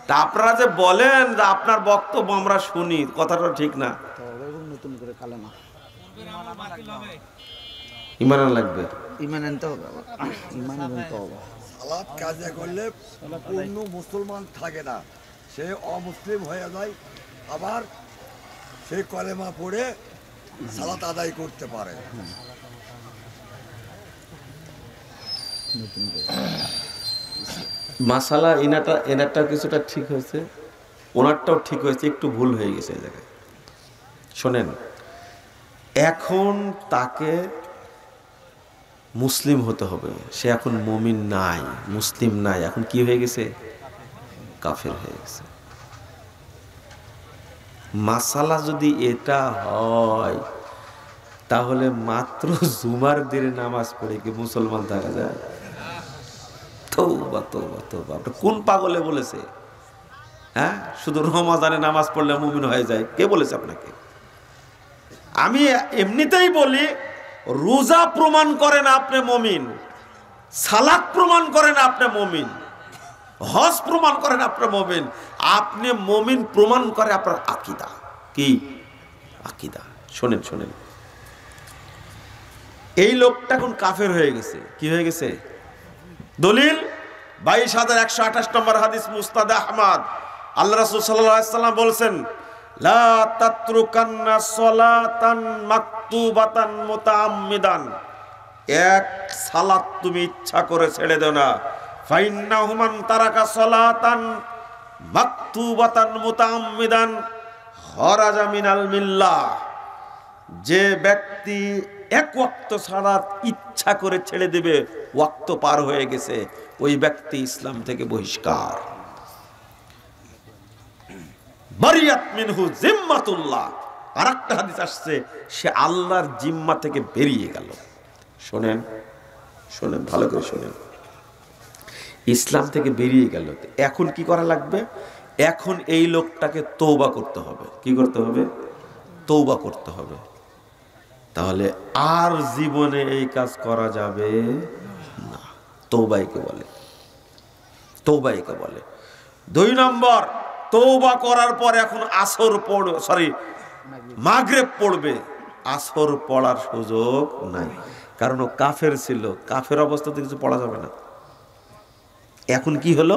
তা আপনারা যে বলেন যে আপনার বক্তব্য আমরা শুনি, কথাটা ঠিক না। নতুন করে কালেমা ঈমান লাগবে, ঈমান আনতে হবে। ঈমান এবং তওবা। সালাত কাজে করলে পূর্ণ মুসলমান থাকে না, সে অমুসলিম হয়ে যায়, আবার সে কলেমা পড়ে সালাত আদায় করতে পারে। মাসালা এনারটা কিছুটা ঠিক হয়েছে, ওনারটাও ঠিক হয়েছে, একটু ভুল হয়ে গেছে এই জায়গায়। শোনেন, এখন তাকে মুসলিম হতে হবে। সে এখন মুমিন নাই, মুসলিম নাই, এখন কি হয়ে গেছে? কাফের হয়ে গেছে। মাসালা যদি এটা হয় তাহলে মাত্র জুমার দিনে নামাজ পড়ে কি মুসলমান থাকা যায়? তওবা তওবা তওবা। আপনি কোন পাগলে বলেছে? হ্যাঁ, শুধু রমজানে নামাজ পড়লে মুমিন হয়ে যায়? কে বলেছে আপনাকে? আমি এমনিতেই বলি, রোজা প্রমাণ করে না আপনি মুমিন, সালাত প্রমাণ করে না আপনি মুমিন। হজ প্রমাণ করেন আপনার মুমিন, আপনি মুমিন প্রমাণ করে আপনার আকীদা। কি আকীদা? শোনেন শোনেন, এই লোকটা এখন কাফের হয়ে গেছে। কি হয়ে গেছে? দলিল 22,128 নম্বর হাদিস, মুসনাদ আহমদ। আল্লাহ রাসূল সাল্লাল্লাহু আলাইহি ওয়াসাল্লাম বলেছেন, লা তাতরুকান্না সালাতান মাকতুবাতান মুতাআম্মিদান, এক সালাত তুমি ইচ্ছা করে ছেড়ে দাও না। ফাইন্নাহু মান তারাকা সালাতান মাকতুবাতান মুতাআম্মিদান খরাজা মিনাল মিল্লাহ, যে ব্যক্তি এক ওয়াক্ত সালাত ইচ্ছা করে ছেড়ে দেবে, ওয়াক্ত পার হয়ে গেছে, ওই ব্যক্তি ইসলাম থেকে বহিষ্কার। বারিয়াত মিনহু জিম্মাতুল্লাহ, আরেকটা হাদিস আসছে, সে আল্লাহর জিম্মা থেকে বেরিয়ে গেল। শোনেন শোনেন, ভালো করে শোনেন, ইসলাম থেকে বেরিয়ে গেল। এখন কি করা লাগবে? এখন এই লোকটাকে তওবা করতে হবে। কি করতে হবে? তওবা করতে হবে। তাহলে আর জীবনে এই কাজ করা যাবে না। তওবাইকে বলে, তওবাইকে বলে। 2 নম্বর, তওবা করার পর এখন আসর পড়বে, মাগরিব পড়বে, আসর পড়ার সুযোগ নাই, কারণ ও কাফের ছিল। কাফের অবস্থাতে কিছু পড়া যাবে না। এখন কি হলো?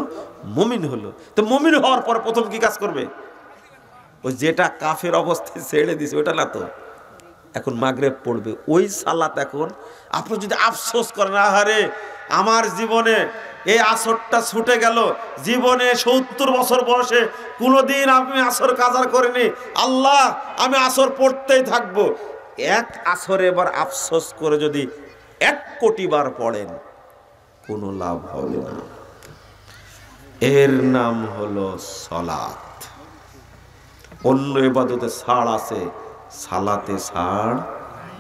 মুমিন হলো। তো মুমিন হওয়ার পর প্রথম কি কাজ করবে? ওই যেটা কাফের অবস্থায় ছেড়ে দিছে ওটা না, তো এখন মাগরিব পড়বে, ওই সালাত। এখন আপনি যদি আফসোস করেন, আহারে আমার জীবনে এই আসরটা ছুটে গেল, জীবনে 70 বছর বয়সে কোনোদিন আমি আসর কাজার করিনি, আল্লাহ আমি আসর পড়তেই থাকবো, এক আসরে এবার আফসোস করে যদি 1 কোটি বার পড়েন, কোনো লাভ হবে না। এর নাম হলো সালাত। অন্য ইবাদতে ছাড় আছে, সালাতে ছাড়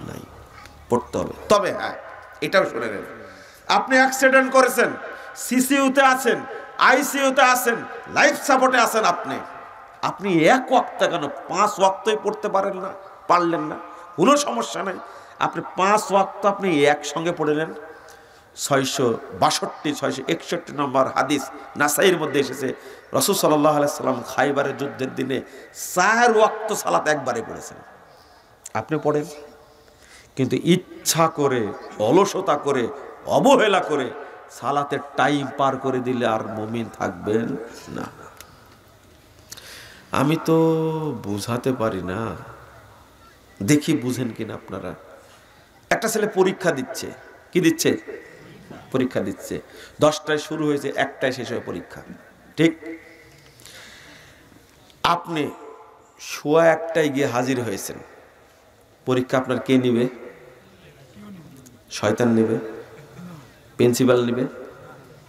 নাই, পড়তে হবে। তবে হ্যাঁ, এটাও শুনে নেন, আপনি অ্যাক্সিডেন্ট করেছেন, সিসিইউতে আছেন, আইসিইউতে আছেন, লাইফ সাপোর্টে আছেন, আপনি এক ওয়াক্ত কেন 5 ওয়াক্তই পড়তে পারেন না, পারলেন না, কোনো সমস্যা নাই। আপনি 5 ওয়াক্ত আপনি একসঙ্গে পড়ে নেন। 661 নম্বর হাদিস নাসাইর মধ্যে এসেছে, রাসূল সাল্লাল্লাহু আলাইহি সাল্লাম খাইবারের যুদ্ধের দিনে 4 ওয়াক্ত সালাত একবারে পড়েছেন। আপনি পড়েন, কিন্তু ইচ্ছা করে, অলসতা করে, অবহেলা করে সালাতের টাইম পার করে দিলে আর মুমিন থাকবেন না। আমি তো বুঝাতে পারি না, দেখি বুঝেন কিনা আপনারা। একটা ছেলে পরীক্ষা দিচ্ছে, কি দিচ্ছে? পরীক্ষা দিচ্ছে। 10টায় শুরু হয়েছে, 1টায় শেষ হয় পরীক্ষা, ঠিক? আপনি 1:15 গিয়ে হাজির হয়েছেন, পরীক্ষা আপনার কে নিবে? শয়তান নিবে, প্রিন্সিপাল নিবে,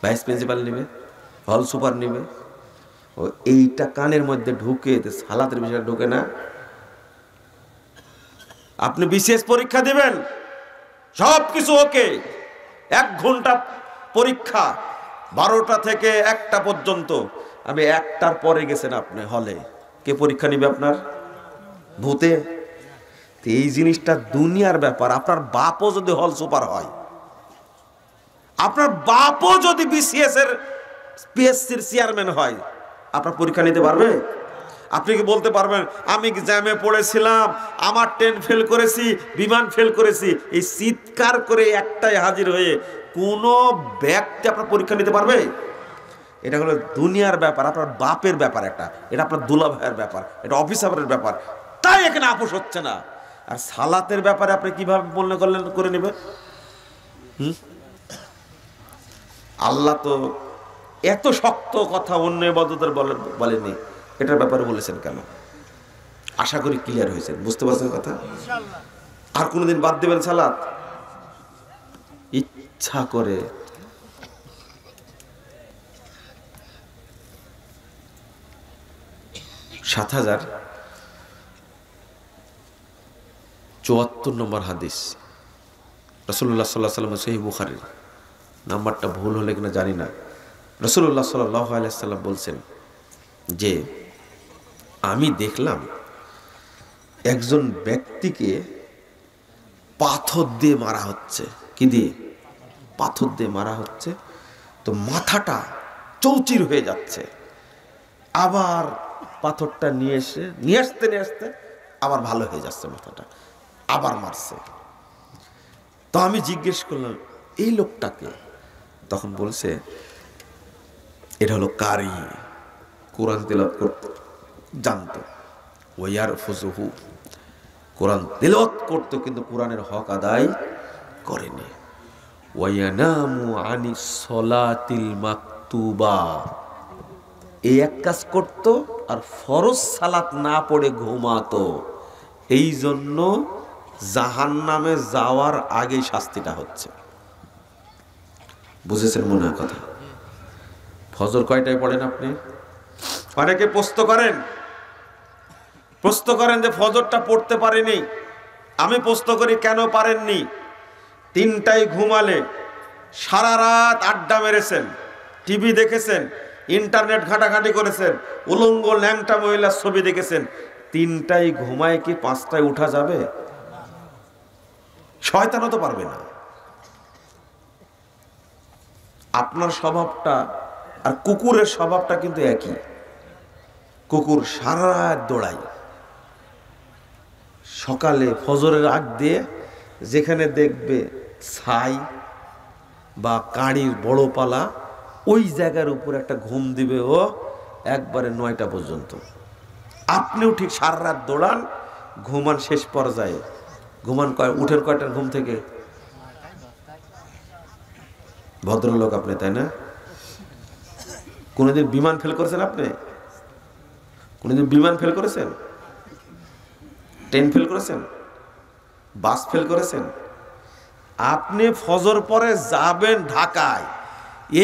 ভাইস প্রিন্সিপাল নিবে, হল সুপার নিবে। ও এইটা কানের মধ্যে ঢুকে, সালাতের বিষয়ে ঢুকে না। আপনি বিশেষ পরীক্ষা দিবেন, সব কিছু ওকে, 1 ঘন্টা পরীক্ষা, 12টা থেকে 1টা পর্যন্ত। আমি 1টার পরে গেছেন আপনি হলে, কে পরীক্ষা নিবে আপনার? ভূতে। এই জিনিসটা দুনিয়ার ব্যাপার। আপনার বাপও যদি হল সুপার হয়, আপনার বাপও যদি বিসিএস এর পিএসসির চেয়ারম্যান হয়, আপনার পরীক্ষা নিতে পারবে? আপনি কি বলতে পারবেন আমি জ্যামে পড়েছিলাম, আমার ট্রেন ফেল করেছি, বিমান ফেল করেছি, এই চিৎকার করে একটাই হাজির হয়ে কোনো ব্যক্তি আপনার পরীক্ষা নিতে পারবে? এটা হলো দুনিয়ার ব্যাপার, আপনার বাপের ব্যাপার, এটা আপনার দুলা ভাইয়ের ব্যাপার, এটা অফিসারের ব্যাপার। তাই এখানে আপোষ হচ্ছে না। আর সালাতের ব্যাপারে আপনি কিভাবে মনে করলেন করে নেবে? আল্লাহ তো এত শক্ত কথা অন্য ইবাদতের বলেনি, এটার ব্যাপারে বলেছেন কেন? আশা করি ক্লিয়ার হয়েছে, বুঝতে পারছেন কথা? আর কোনদিন বাদ দেবেন সালাত? ইচ্ছা করে সাত 7074 নম্বর হাদিস, রাসূলুল্লাহ সাল্লাল্লাহু আলাইহি ওয়াসাল্লাম, সহিহ বুখারী, নাম্বারটা ভুল হলে কিনা জানি না। রাসূলুল্লাহ সাল্লাল্লাহু আলাইহি ওয়াসাল্লাম বলছেন যে আমি দেখলাম একজন ব্যক্তিকে পাথর দিয়ে মারা হচ্ছে। কি দিয়ে? পাথর দিয়ে মারা হচ্ছে। তো মাথাটা চৌচির হয়ে যাচ্ছে। আবার পাথরটা নিয়ে আসতে আবার ভালো হয়ে যাচ্ছে মাথাটা, আবার মারছে। তো আমি জিজ্ঞেস করলাম এই লোকটাকে, তখন বলছে এটা হলো কারি, কোরআন তেলাওয়াত করতে জানতো। ওয়ার ফুজুহু, কোরআন তেলাওয়াত করতো কিন্তু কোরআনের হক আদায় করেনি। ওয়ায়ানামু আনিস সলাতিল মাকতুবা, এই এক কাজ করতো আর ফরজ সালাত না পড়ে ঘুমাতো। এই জন্য জাহান্নামে যাওয়ার আগেই শাস্তিটা হচ্ছে। বুঝেছেন মনে হয় কথা? ফজর কয়টায় পড়েন আপনি? অনেকে প্রশ্ন করেন যে ফজরটা পড়তে পারেনি। আমি প্রশ্ন করি কেন পারেননি? 3টায় ঘুমালে, সারা রাত আড্ডা মেরেছেন, টিভি দেখেছেন, ইন্টারনেট ঘাটাঘাটি করেছেন, উলঙ্গ ল্যাংটা মহিলার ছবি দেখেছেন, 3টায় ঘুমায় কি 5টায় উঠা যাবে? শয়তানও তো পারবে না। আপনার স্বভাবটা আর কুকুরের স্বভাবটা কিন্তু একই। কুকুর সারা রাত দৌড়ায়, সকালে ফজরের আগ দিয়ে যেখানে দেখবে ছাই বা কাঁড়ির বড় পালা, ওই জায়গার উপর একটা ঘুম দিবে ও একবারে 9টা পর্যন্ত। আপনিও ঠিক সারা রাত দৌড়ান, ঘুমান শেষ পর্যায়ে। ঘুমান উঠের কয়টার ঘুম থেকে? ভদ্রলোক আপনি, তাই না? কোনোদিন বিমান ফেল করেছেন আপনি? কোনোদিন বিমান ফেল করেছেন? ট্রেন ফেল করেছেন? বাস ফেল করেছেন? আপনি ফজর পরে যাবেন ঢাকায়,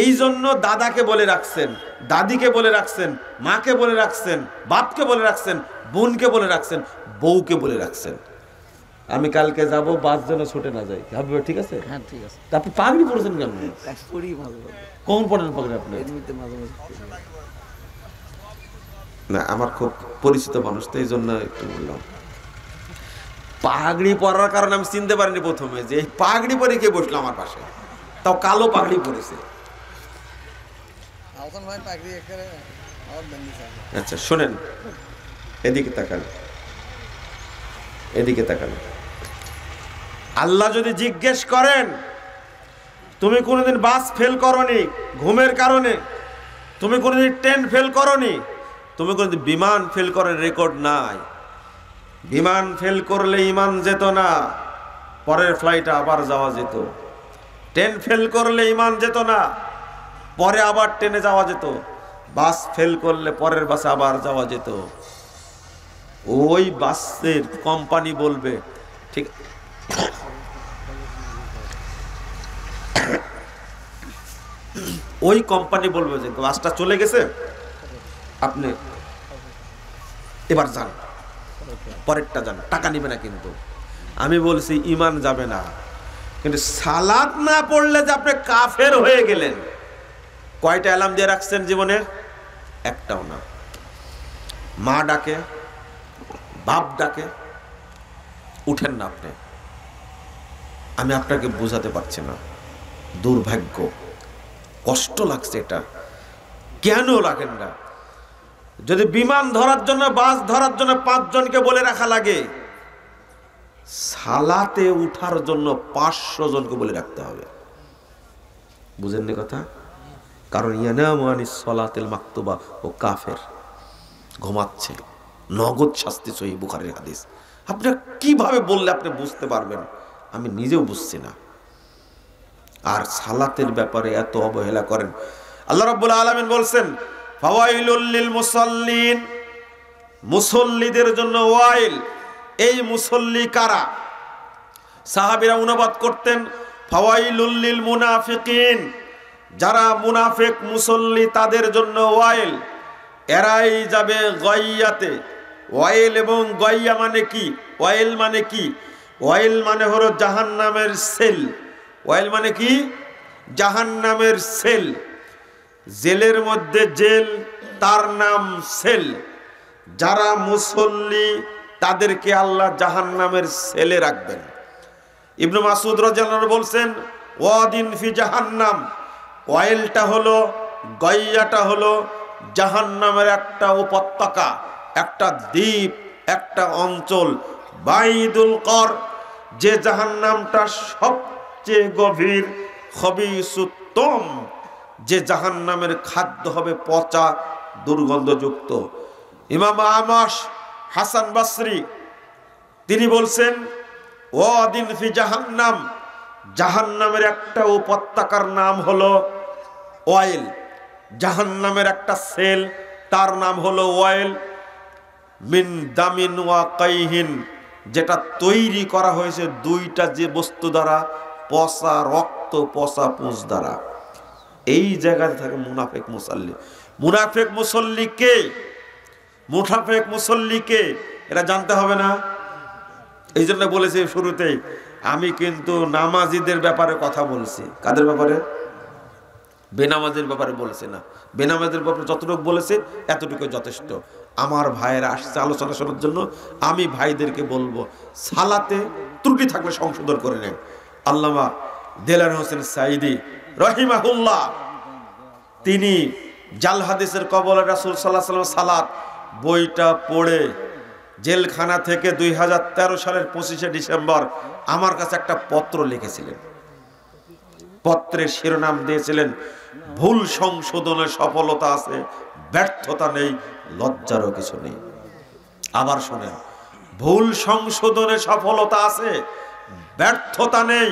এই জন্য দাদাকে বলে রাখছেন, দাদিকে বলে রাখছেন, মাকে বলে রাখছেন, বাপকে বলে রাখছেন, বোনকে বলে রাখছেন, বউকে বলে রাখছেন, আমি কালকে যাব, বাস যেন ছুটে না যায়। ভাববে ঠিক আছে? হ্যাঁ ঠিক আছে। আপনি পাগড়ি পড়েছেন কেন? পড়ি মাঝে মাঝে। কোন পড়েন পাগড়ি আপনি? এমনিতে মাঝে মাঝে পড়ি। না, আমার খুব পরিচিত মানুষ তো, এই জন্য একটু বললাম। পাগড়ি পরার কারণে আমি চিনতে পারিনি প্রথমে যে এই পাগড়ি পরে কে বসলো আমার পাশে, তাও কালো পাগড়ি পরেছে। আচ্ছা শোনেন, এদিকে তাকান, এদিকে তাকান। আল্লাহ যদি জিজ্ঞেস করেন তুমি কোনোদিন বাস ফেল করনি ঘুমের কারণে, তুমি কোনোদিন ট্রেন ফেল করনি, তুমি কোনোদিন বিমান ফেল করার রেকর্ড নাই, বিমান ফেল করলে ইমান যেত না, পরের ফ্লাইটে আবার যাওয়া যেত। ট্রেন ফেল করলে ইমান যেত না, পরে আবার ট্রেনে যাওয়া যেত। বাস ফেল করলে পরের বাসে আবার যাওয়া যেত। ওই বাসের কোম্পানি বলবে, ঠিক ওই কোম্পানি বলবে যে বাসটা চলে গেছে, আপনি এবার যান, পরেরটা যান, টাকা নিবে না। কিন্তু আমি বলছি ইমান যাবে না, কিন্তু সালাত না পড়লে যে আপনি কাফের হয়ে গেলেন। কয়টা অ্যালার্ম দিয়ে রাখছেন জীবনে? একটাও না। মা ডাকে, বাপ ডাকে, উঠেন না আপনি। আমি আপনাকে বোঝাতে পারছি না, দুর্ভাগ্য, কষ্ট লাগছে এটা। কেন লাগেন না? যদি বিমান ধরার জন্য, বাস ধরার জন্য 5 জনকে বলে রাখা লাগে, সালাতে উঠার জন্য 500 জনকে বলে রাখতে হবে। বুঝেননি কথা? কারণ ইয়ানামু আনিস সলাতিল মাকতুবা ও কাফের, ঘুমাচ্ছে, নগদ শাস্তি। সহিহ বুখারীর হাদিস। আপনি কিভাবে বললে আপনি বুঝতে পারবেন? আমি নিজেও বুঝছি না। আর সালাতের ব্যাপারে এত অবহেলা করেন। আল্লাহ রাব্বুল আলামিন বলছেন ফাওয়াইলুল লিল মুসাল্লিন, মুসল্লিদের জন্য ওয়াইল। এই মুসল্লি কারা? সাহাবীরা অনুবাদ করতেন ফাওয়াইলুল লিল মুনাফিকিন, যারা মুনাফিক মুসল্লি তাদের জন্য ওয়াইল। এরাই যাবে গয়াতে। ওয়াইল এবং গয়া মানে কি? ওয়াইল মানে কি? ওয়াইল মানে হলো জাহান্নামের সেল। ওয়াইল মানে কি? জাহান্নামের সেল। জেলের মধ্যে জেল, তার নাম সেল। যারা মুসল্লি তাদেরকে আল্লাহ জাহান্নামের সেলে রাখবেন। ইবনে মাসউদ রাদিয়াল্লাহু আনহু বলছেন ওয়াদিন ফি জাহান্নাম, ওয়াইলটা হলো গইয়াটা হলো জাহান্নামের একটা উপত্যকা, একটা দ্বীপ, একটা অঞ্চল। বাইদুল কর, যে জাহান্নামটা সবচেয়ে গভীর, খবিসুত্তম, যে জাহান্নামের খাদ্য হবে পচা, দুর্গন্ধযুক্ত। ইমাম আমাশ হাসান বসরি তিনি বলছেন, ওয়াদিন ফি জাহান্নাম, জাহান্নামের একটা উপত্যকার নাম হলো ওয়াইল, জাহান্নামের একটা সেল, তার নাম হলো ওয়াইল। মিন দামিন ওয়া কাইহিন, যেটা তৈরি করা হয়েছে দুইটা যে বস্তু দ্বারা, পচা রক্ত, পচা পুঁজ দ্বারা। এই জায়গায় থাকে মুনাফেক মুসল্লি। মুনাফেক মুসল্লি কে? মুনাফেক মুসল্লি কে এটা জানতে হবে না? এই জন্য বলেছি শুরুতেই, আমি কিন্তু নামাজিদের ব্যাপারে কথা বলছি। কাদের ব্যাপারে? বেনামাজের ব্যাপারে বলেছি না। বেনামাজের ব্যাপারে যতটুকু বলেছে এতটুকু যথেষ্ট। আমার ভাইয়েরা আসছে আলোচনা শোনার জন্য, আমি ভাইদেরকে বলবো সালাতে ত্রুটি থাকলে সংশোধন করে নেন। আল্লামা দেলার হোসেন সাইদি রহিমাহুল্লাহ তিনি জাল হাদিসের কবলে রাসূল সাল্লাল্লাহু আলাইহি ওয়াসাল্লাম সালাত বইটা পড়ে জেলখানা থেকে 2013 সালের 25শে ডিসেম্বর আমার কাছে একটা পত্র লিখেছিলেন। পত্রের শিরোনাম দিয়েছিলেন, ভুল সংশোধনের সফলতা আছে, ব্যর্থতা নেই, লজ্জারও কিছু নেই। আবার শোনেন, ভুল সংশোধনে সফলতা আছে, ব্যর্থতা নেই,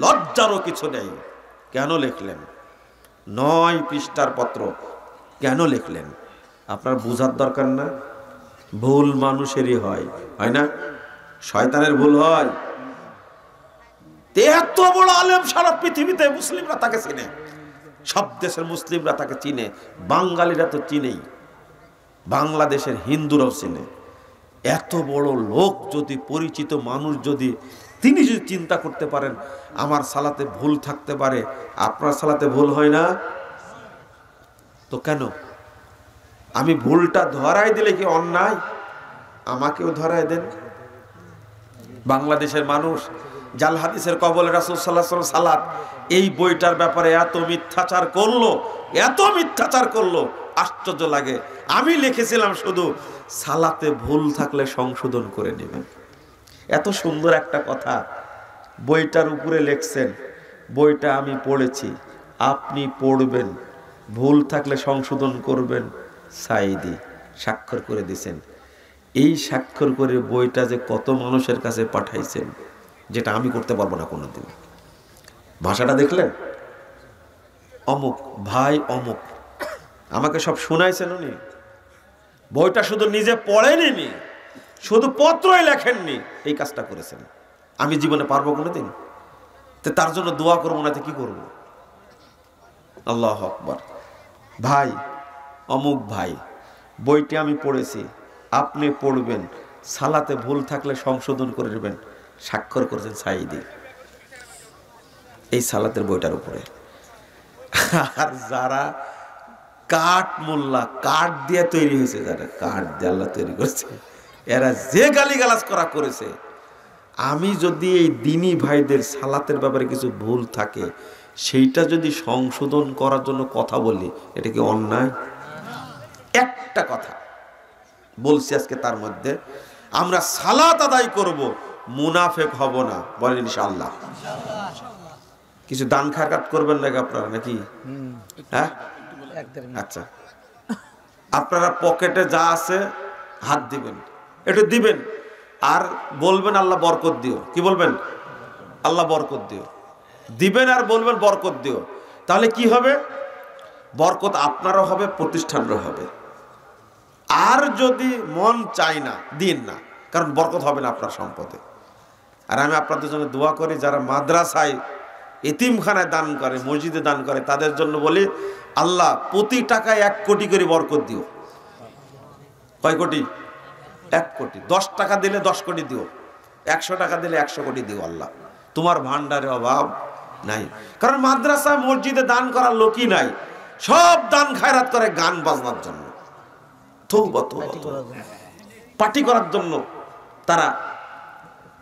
লজ্জারও কিছু নেই। কেন লিখলেন? 9 পৃষ্ঠার পত্র কেন লিখলেন? আপনার বোঝার দরকার না? ভুল মানুষেরই হয়, হয় না? শয়তানের ভুল হয়। এত বড় আলেম সারা পৃথিবীতে, মুসলিমরা তাকে চিনে, সব দেশের মুসলিমরা তাকে চিনে, বাঙালিরা তো চিনেই, বাংলাদেশের হিন্দুরাও চিনে। এত বড় লোক যদি, পরিচিত মানুষ যদি, তিনি যদি চিন্তা করতে পারেন আমার সালাতে ভুল থাকতে পারে, আপনার সালাতে ভুল হয় না তো কেন? আমি ভুলটা ধরাই দিলে কি অন্যায়? আমাকেও ধরাই দেন। বাংলাদেশের মানুষ জাল হাদিসের কবলে রাসূল সাল্লাল্লাহু আলাইহি ওয়াসাল্লাম সালাত, এই বইটার ব্যাপারে এত মিথ্যাচার করলো, এত মিথ্যাচার করলো, আশ্চর্য লাগে। আমি লিখেছিলাম শুধু সালাতে ভুল থাকলে সংশোধন করে নেবেন। এত সুন্দর একটা কথা বইটার উপরে লিখছেন। বইটা আমি পড়েছি, আপনি পড়বেন, ভুল থাকলে সংশোধন করবেন। সাইদি স্বাক্ষর করে দিয়েছেন। এই স্বাক্ষর করে বইটা যে কত মানুষের কাছে পাঠাইছেন, যেটা আমি করতে পারবো না কোনোদিন। ভাষাটা দেখলেন? অমুক ভাই অমুক, আমাকে সব শোনাইছেন উনি। বইটা শুধু নিজে পড়েননি, শুধু পত্রই লেখেননি, এই কাজটা করেছেন। আমি জীবনে পারবো কোনোদিন? তো তার জন্য দোয়া করবো না তো কি করবো? আল্লাহু আকবার। ভাই অমুক ভাই, বইটি আমি পড়েছি, আপনি পড়বেন, সালাতে ভুল থাকলে সংশোধন করে নেবেন। স্বাক্ষর করেছেন সাইদি এই সালাতের বইটার উপরে। আর যারা কাঠ মোল্লা, কাঠ দিয়ে তৈরি হয়েছে, যারা কাঠ দিয়ে আল্লাহ তৈরি করছে, এরা যে গালিগালাজ করেছে, আমি যদি এই দিনী ভাইদের সালাতের ব্যাপারে কিছু ভুল থাকে, সেইটা যদি সংশোধন করার জন্য কথা বলি, এটা কি অন্যায়? একটা কথা বলছি আজকে, তার মধ্যে আমরা সালাত আদায় করব, মুনাফেক হব না, বলেন ইনশাআল্লাহ। কিছু দান খায়রাত করবেন নাকি আপনারা, নাকি? হ্যাঁ, আচ্ছা, আপনারা পকেটে যা আছে হাত দিবেন, একটু দিবেন, আর বলবেন আল্লাহ বরকত দিও। কি বলবেন? আল্লাহ বরকত দিও। দিবেন আর বলবেন বরকত দিও। তাহলে কি হবে? বরকত আপনারও হবে, প্রতিষ্ঠানেরও হবে। আর যদি মন চাই না, দিন না, কারণ বরকত হবে না আপনার সম্পদে। আর আমি আপনাদের জন্য দোয়া করি, যারা মাদ্রাসায়, এতিমখানায় দান করে, মসজিদে দান করে, তাদের জন্য বলি, আল্লাহ প্রতি টাকায় 1 কোটি করে বরকত দিও। কয় কোটি? 1 কোটি। 10 টাকা দিলে 10 কোটি দিও, 100 টাকা দিলে 100 কোটি দিও। আল্লাহ তোমার ভান্ডারে অভাব নাই। কারণ মাদ্রাসায় মসজিদে দান করার লোকই নাই, সব দান খায়রাত করে গান বাজনার জন্য, পার্টি করার জন্য তারা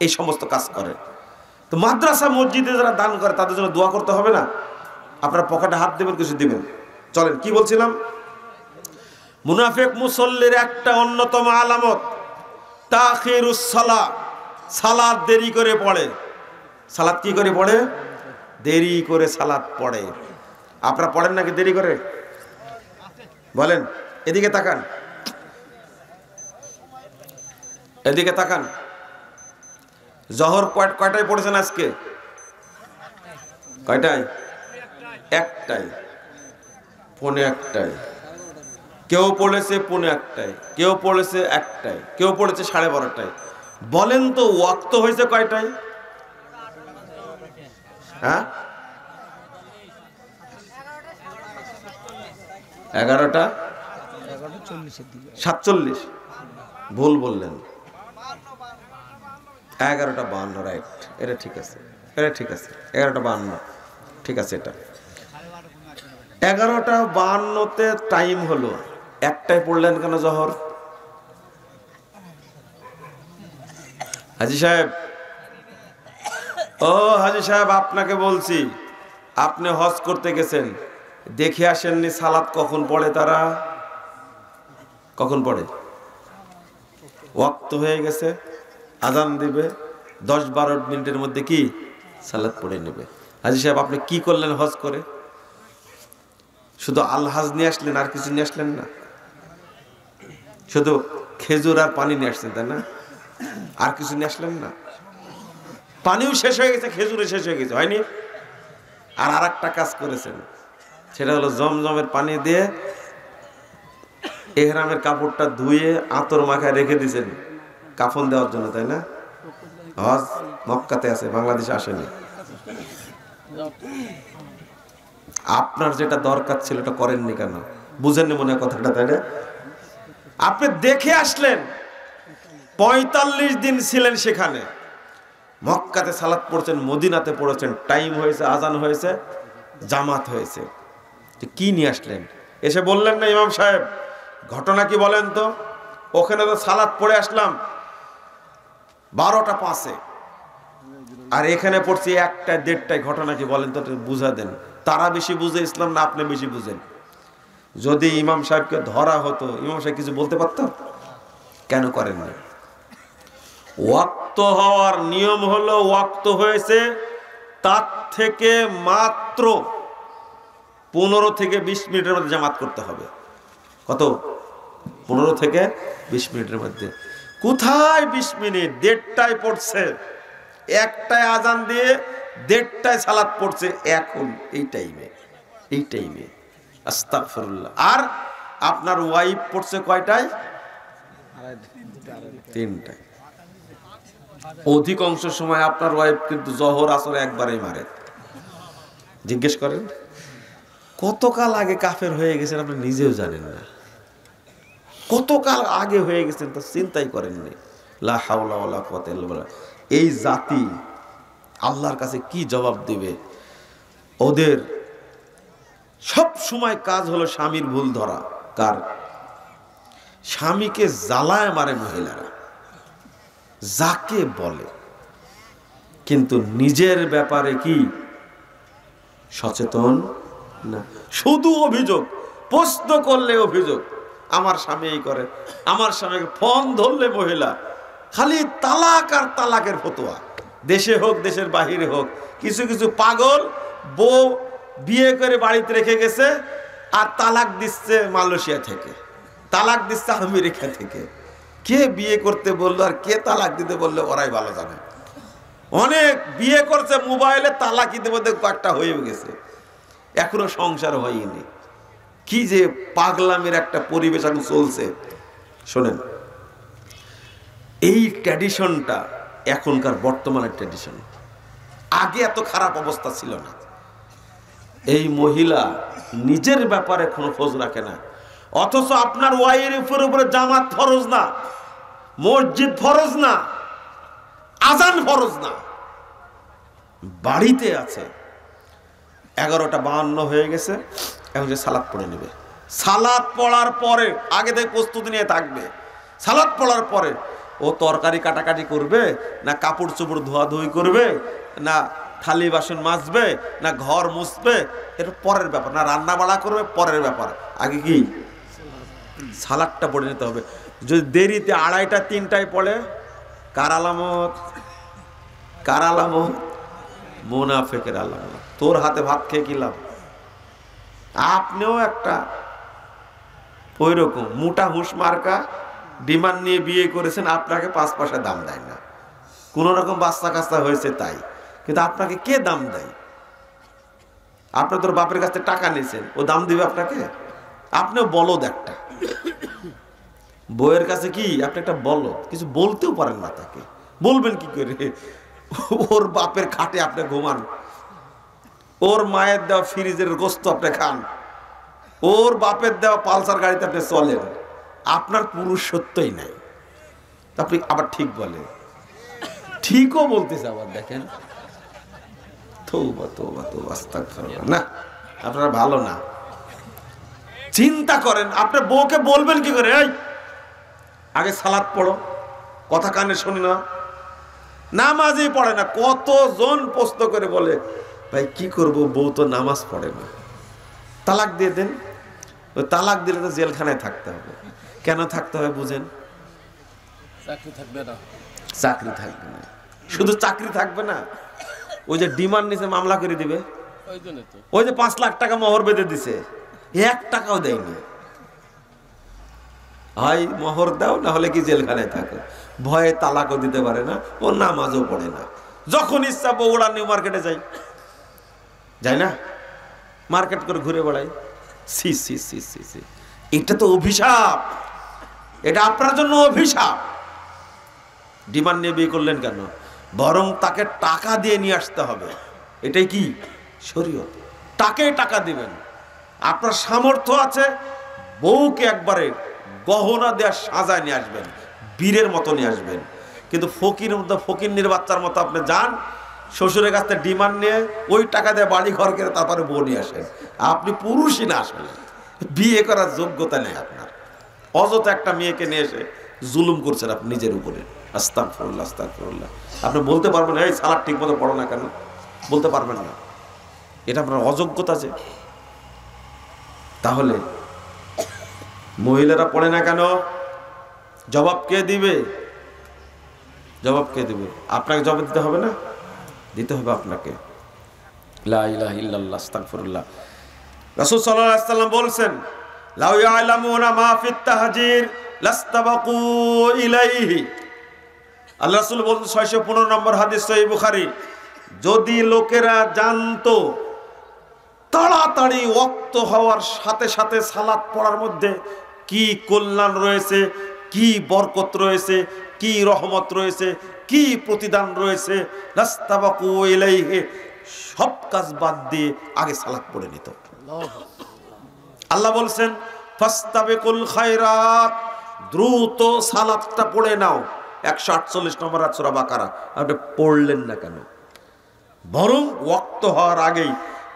এই সমস্ত কাজ করে। তো মাদ্রাসা মসজিদে যারা দান করে, তাদের জন্য দোয়া করতে হবে না? আপনার পকেটে হাত দেবেন, কিছু দিবেন, চলেন কি বলছিলাম, মুনাফিক মুসল্লির একটা অন্যতম আলামত তাখিরুস সালাহ, সালাত দেরি করে পড়ে। সালাত কি করে পড়ে? দেরি করে সালাত পড়ে। আপনারা পড়েন নাকি দেরি করে? বলেন, এদিকে তাকান, এদিকে তাকান। জহর কয়টায় পড়েছেন আজকে? কয়টায়? একটায়, পৌনে একটায়। কেউ পড়েছে পৌনে একটায়, কেউ পড়েছে একটায়, কেউ পড়েছে 12:30টায়। বলেন তো ওয়াক্ত হয়েছে কয়টায়? হ্যাঁ, 11:47। ভুল বললেন, 11:52। রাইট, এটা ঠিক আছে, এটা ঠিক আছে, 11:52 ঠিক আছে। এটা 11:52-তে টাইম হলো, একটাই পড়লেন কেন জহর? হাজী সাহেব, ও হাজী সাহেব, আপনাকে বলছি, আপনি হজ করতে গেছেন, দেখে আসেননি সালাত কখন পড়ে? তারা কখন পড়ে? ওয়াক্ত হয়ে গেছে, আজান দিবে, 10-12 মিনিটের মধ্যে কি সালাত পড়ে নেবে। হাজী সাহেব, আপনি কি করলেন হজ করে? শুধু আলহাজ নিয়ে আসলেন, আর কিছু নিয়ে আসলেন না? শুধু খেজুর আর পানি নিয়ে আসছেন, তাই না? আর কিছু নিয়ে আসলেন না? পানিও শেষ হয়ে গেছে, খেজুরও শেষ হয়ে গেছে, হয়নি? আর একটা কাজ করেছেন, সেটা হলো জমজমের পানি দিয়ে ইহরামের কাপড়টা ধুয়ে আতর মাখায় রেখে দিয়েছেন কাফন দেওয়ার জন্য, তাই না? হজ মক্কাতে আছে, বাংলাদেশে আসেনি। আপনার যেটা দরকার ছিল এটা করেননি কেন? বুঝেননি মনে হয় কথাটা, তাই না? আপনি দেখে আসলেন, 45 দিন ছিলেন সেখানে, মক্কাতে সালাত পড়ছেন, মদিনাতে পড়েছেন, টাইম হয়েছে, আজান হয়েছে, জামাত হয়েছে, কি নিয়ে আসলেন? এসে বললেন না, ইমাম সাহেব ঘটনা কি বলেন তো? ওখানে তো সালাত পড়ে আসলাম 12:05, আর এখানে পড়ছি 1টা-1:30টায়, ঘটনা কি বলেন তো? বুঝা দেন। তারা বেশি বুঝে ইসলাম না আপনি বেশি বুঝেন? যদি ইমাম সাহেবকে ধরা হতো, ইমাম সাহেব কিছু বলতে পারতো? কেন করেন না? ওয়াক্ত হওয়ার নিয়ম হলো, ওয়াক্ত হয়েছে তার থেকে মাত্র 15 থেকে 20 মিনিটের মধ্যে জামাত করতে হবে। কত? 15 থেকে 20 মিনিটের মধ্যে। কোথায় 20 মিনিট? 1:30টায় পড়ছে, 1টায় আজান দিয়ে 1:30টায় সালাত পড়ছে, এখন এই টাইমে, এই টাইমে। আস্তাগফিরুল্লাহ। আর আপনার ওয়াইফ পড়ছে কয়টায়? 3টায়। অধিকাংশ সময় আপনার ওয়াইফ কিন্তু জহর আসরে একবারেই মারে। জিজ্ঞেস করেন, কতকাল আগে কাফের হয়ে গেছেন আপনি নিজেও জানেন না, কতকাল আগে হয়ে গেছেন তো চিন্তাই করেননি। লা হাওলা ওয়ালা কুওয়াতা ইল্লা বিল্লাহ। এই জাতি আল্লাহর কাছে কি জবাব দিবে? ওদের সব সময় কাজ হলো স্বামীর ভুল ধরা। কার? স্বামীকে জ্বালায় মারে মহিলারা, যাকে বলে, কিন্তু নিজের ব্যাপারে কি সচেতন না। শুধু অভিযোগ, প্রশ্ন করলে অভিযোগ, আমার স্বামী এই করে, আমার স্বামীকে ফোন ধরলে মহিলা খালি তালাক আর তালাকের ফতোয়া। দেশে হোক দেশের বাহিরে হোক, কিছু কিছু পাগল বউ বিয়ে করে বাড়িতে রেখে গেছে আর তালাক দিচ্ছে মালয়েশিয়া থেকে, তালাক দিচ্ছে আমেরিকা থেকে। কে বিয়ে করতে বললো আর কে তালাক দিতে বললো ওরাই ভালো জানে। অনেক বিয়ে করছে মোবাইলে, তালাক দিতে বলতে কয়েকটা হয়ে গেছে, এখনো সংসার হয়নি। কি যে পাগলামের একটা পরিবেশ এখন চলছে। শোনেন, এই ট্র্যাডিশনটা এখনকার বর্তমানের ট্র্যাডিশন, আগে এত খারাপ অবস্থা ছিল না। এই মহিলা নিজের ব্যাপারে কোনো খোঁজ রাখে না, অথচ আপনার ওয়াইফের উপরে জামাত ফরজ না, মসজিদ ফরজ না, আজান ফরজ না, বাড়িতে আছে। 11:52 হয়ে গেছে, এখন যে সালাত পড়ে নেবে। সালাত পড়ার পরে আগে থেকে প্রস্তুতি নিয়ে থাকবে। সালাত পড়ার পরে ও তরকারি কাটাকাটি করবে, না কাপড় চোপড় ধোয়াধুয়ি করবে, না থালি বাসন মাজবে না ঘর মুছবে এটা পরের ব্যাপার, না রান্না বাড়া করবে পরের ব্যাপার, আগে কি সালাদটা পড়ে নিতে হবে। যদি দেরিতে 2:30টা 3টায় পড়ে কার আলামত? কার আলামত? মুনাফিকের আলামত। তোর হাতে ভাত খেয়ে কি লাভ? আপনিও একটা ওই রকম মোটা হুঁশ মার্কা ডিমান্ড নিয়ে বিয়ে করেছেন, আপনাকে 5 পয়সা দাম দেয় না, কোন রকম বাচ্চা কাচ্চা হয়েছে তাই, কিন্তু আপনাকে কে দাম দেয়? আপনি তোর বাপের কাছ থেকে টাকা নিয়েছেন, ও দাম দিবে আপনাকে? আপনিও বলদ একটা। বউয়ের কাছে কি আপনি একটা বলদ, কিছু বলতেও পারেন না তাকে, বলবেন কি করে? ওর বাপের খাটে আপনি ঘুমান, ওর মায়ের দেওয়া ফ্রিজের গোস্ত আপনি খান, ওর বাপের দেওয়া পালসার গাড়িতে আপনি চলেন, আপনার পুরুষত্বই নাই। আপনি আবার ঠিক বলেন, ঠিকও বলতেছে আবার, দেখেন তওবা তওবা তওবা আস্তাগফিরুল্লাহ। না, আপনারা ভালো না। চিন্তা করেন আপনার বউকে বলবেন কি করে, এই আগে সালাত পড়ো, কথা কানে শুনি না, নামাজই পড়ে না। কতজন প্রশ্ন করে বলে ভাই কি করব, বউ তো নামাজ পড়ে না, তালাক দিয়ে দেন। ওই তালাক দিলে তো জেলখানায় থাকতে হবে। কেন থাকতে হবে বুঝেন? চাকরি থাকবে না। চাকরি থাকবে না, শুধু চাকরি থাকবে না, ওই যে ডিমান্ড নিচে মামলা করে দিবে, ওই যে 5 লাখ টাকা মোহর বেঁধে দিছে, 1 টাকাও দেয়নি। হয় মোহর দাও, না হলে কি জেলখানায় থাকো। ভয়ে তালাকও দিতে পারে না, ও নামাজও পড়ে না। যখন ইচ্ছা বগুড়া নিউ মার্কেটে যাই না, মার্কেট করে ঘুরে বেড়াই। সি সি সি সি সি, এটা তো অভিশাপ, এটা আপনার জন্য অভিশাপ। ডিমান্ড নিয়ে বিয়ে করলেন কেন? বরং তাকে টাকা দিয়ে নিয়ে আসতে হবে। এটাই কি শরীয়ত? তাকেই টাকা দিবেন। আপনার সামর্থ্য আছে, বউকে একবারে গহনা দেওয়া সাজায় নিয়ে আসবেন, বীরের মতো নিয়ে আসবেন। কিন্তু ফকির বাচ্চার মতো আপনি যান শ্বশুরের কাছ থেকে ডিমান্ড নিয়ে ওই টাকা দিয়ে বাড়ি ঘর করে তারপরে বউ নিয়ে আসেন। আপনি পুরুষই না, আসলে বিয়ে করার যোগ্যতা নেই আপনার। অযথা একটা মেয়েকে নিয়ে এসে জুলুম করছেন আপনি নিজের উপরে। আস্তাগফিরুল্লাহ আস্তাগফিরুল্লাহ। আপনি বলতে পারবেন এই সালাদ ঠিক মতো পড়ো না কেন? বলতে পারবেন না, এটা আপনার অযোগ্যতা। যে তাহলে মহিলারা পড়ে না কেন, জবাব কে দিবে? জবাব কে দিবে? আপনাকে জবাব দিতে হবে না? দিতে হবে আপনাকে। লা ইলাহা ইল্লাল্লাহ আস্তাগফিরুল্লাহ। রাসূল সাল্লাল্লাহু আলাইহি ওয়াসাল্লাম বলেন, লাউ ইয়ালামুনা মা ফিত তাহজির লাস্তাবাকু ইলাইহি। আল্লাহ রাসূল বলেন, 615 নম্বর হাদিস সহিহ বুখারী, যদি লোকেরা জানতো তাড়াতাড়ি ওয়াক্ত হওয়ার সাথে সাথে সালাত পড়ার মধ্যে কি কল্যাণ রয়েছে, কি বরকত রয়েছে, কি রহমত রয়েছে, কি প্রতিদান রয়েছে, লাস্তাবাকু ইলাইহি, সব কাজ বাদ দিয়ে আগে সালাত পড়ে নিত। আল্লাহ বলছেন ফাস্তাবিকুল খায়রাত, দ্রুত সালাতটা পড়ে নাও। 148 নম্বর সূরা বাকারা। আপনি পড়লেন না কেন? বরং ওয়াক্ত হওয়ার আগেই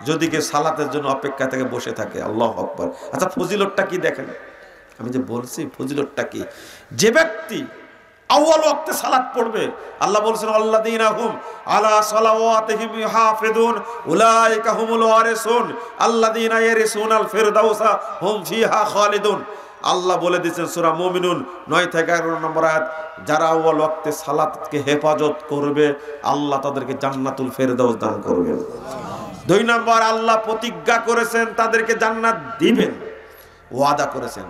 যদি কেউ সালাতের জন্য অপেক্ষা থেকে বসে থাকে, আল্লাহু আকবার। আচ্ছা ফজিলতটা কি দেখেন, আমি যে বলছি ফজিলতটা কি, যে ব্যক্তি আউয়াল ওয়াক্তে সালাত পড়বে, আল্লাহ বলেছেন আল্লাযীনা হুম আলা সালাওয়াতিহিম ইউহাফিজুন উলাইকা হুমুল ওয়ারিসুন আল্লাযীনা ইয়ারিসুনাল ফিরদাউসা হুম ফিহা খালিদুন। আল্লাহ বলে দিয়েছেন সূরা মুমিনুন 9 থেকে 11 নম্বর আয়াত, যারা আউয়াল ওয়াক্তে সালাতকে হেফাজত করবে আল্লাহ তাদেরকে জান্নাতুল ফেরদাউস দান করবেন। 2 নম্বর, আল্লাহ প্রতিজ্ঞা করেছেন তাদেরকে জান্নাত দিবেন, ওয়াদা করেছেন।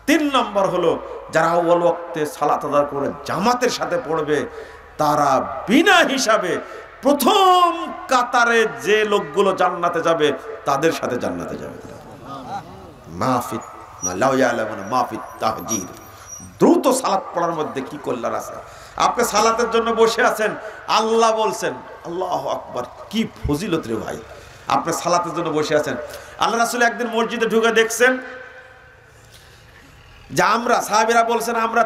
3 নম্বর হলো যারা আউয়াল ওয়াক্তে সালাত আদায় করে জামাতের সাথে পড়বে তারা বিনা হিসাবে প্রথম কাতারে যে লোকগুলো জান্নাতে যাবে তাদের সাথে জান্নাতে যাবে। মাফিত লাউ ইয়ালামুনা মাফিত তাহজির, দ্রুত সালাত পড়ার মধ্যে কি কল্যাণ আছে। আপনি সালাতের জন্য বসে আছেন, আল্লাহ বলছেন, আল্লাহু আকবার, কি ফজিলত রে ভাই। আপনি সালাতের জন্য বসে আছেন, আল্লাহ রাসূল একদিন মসজিদে ঢুকে দেখছেন যে আমরা সাহাবীরা বলছেন আমরা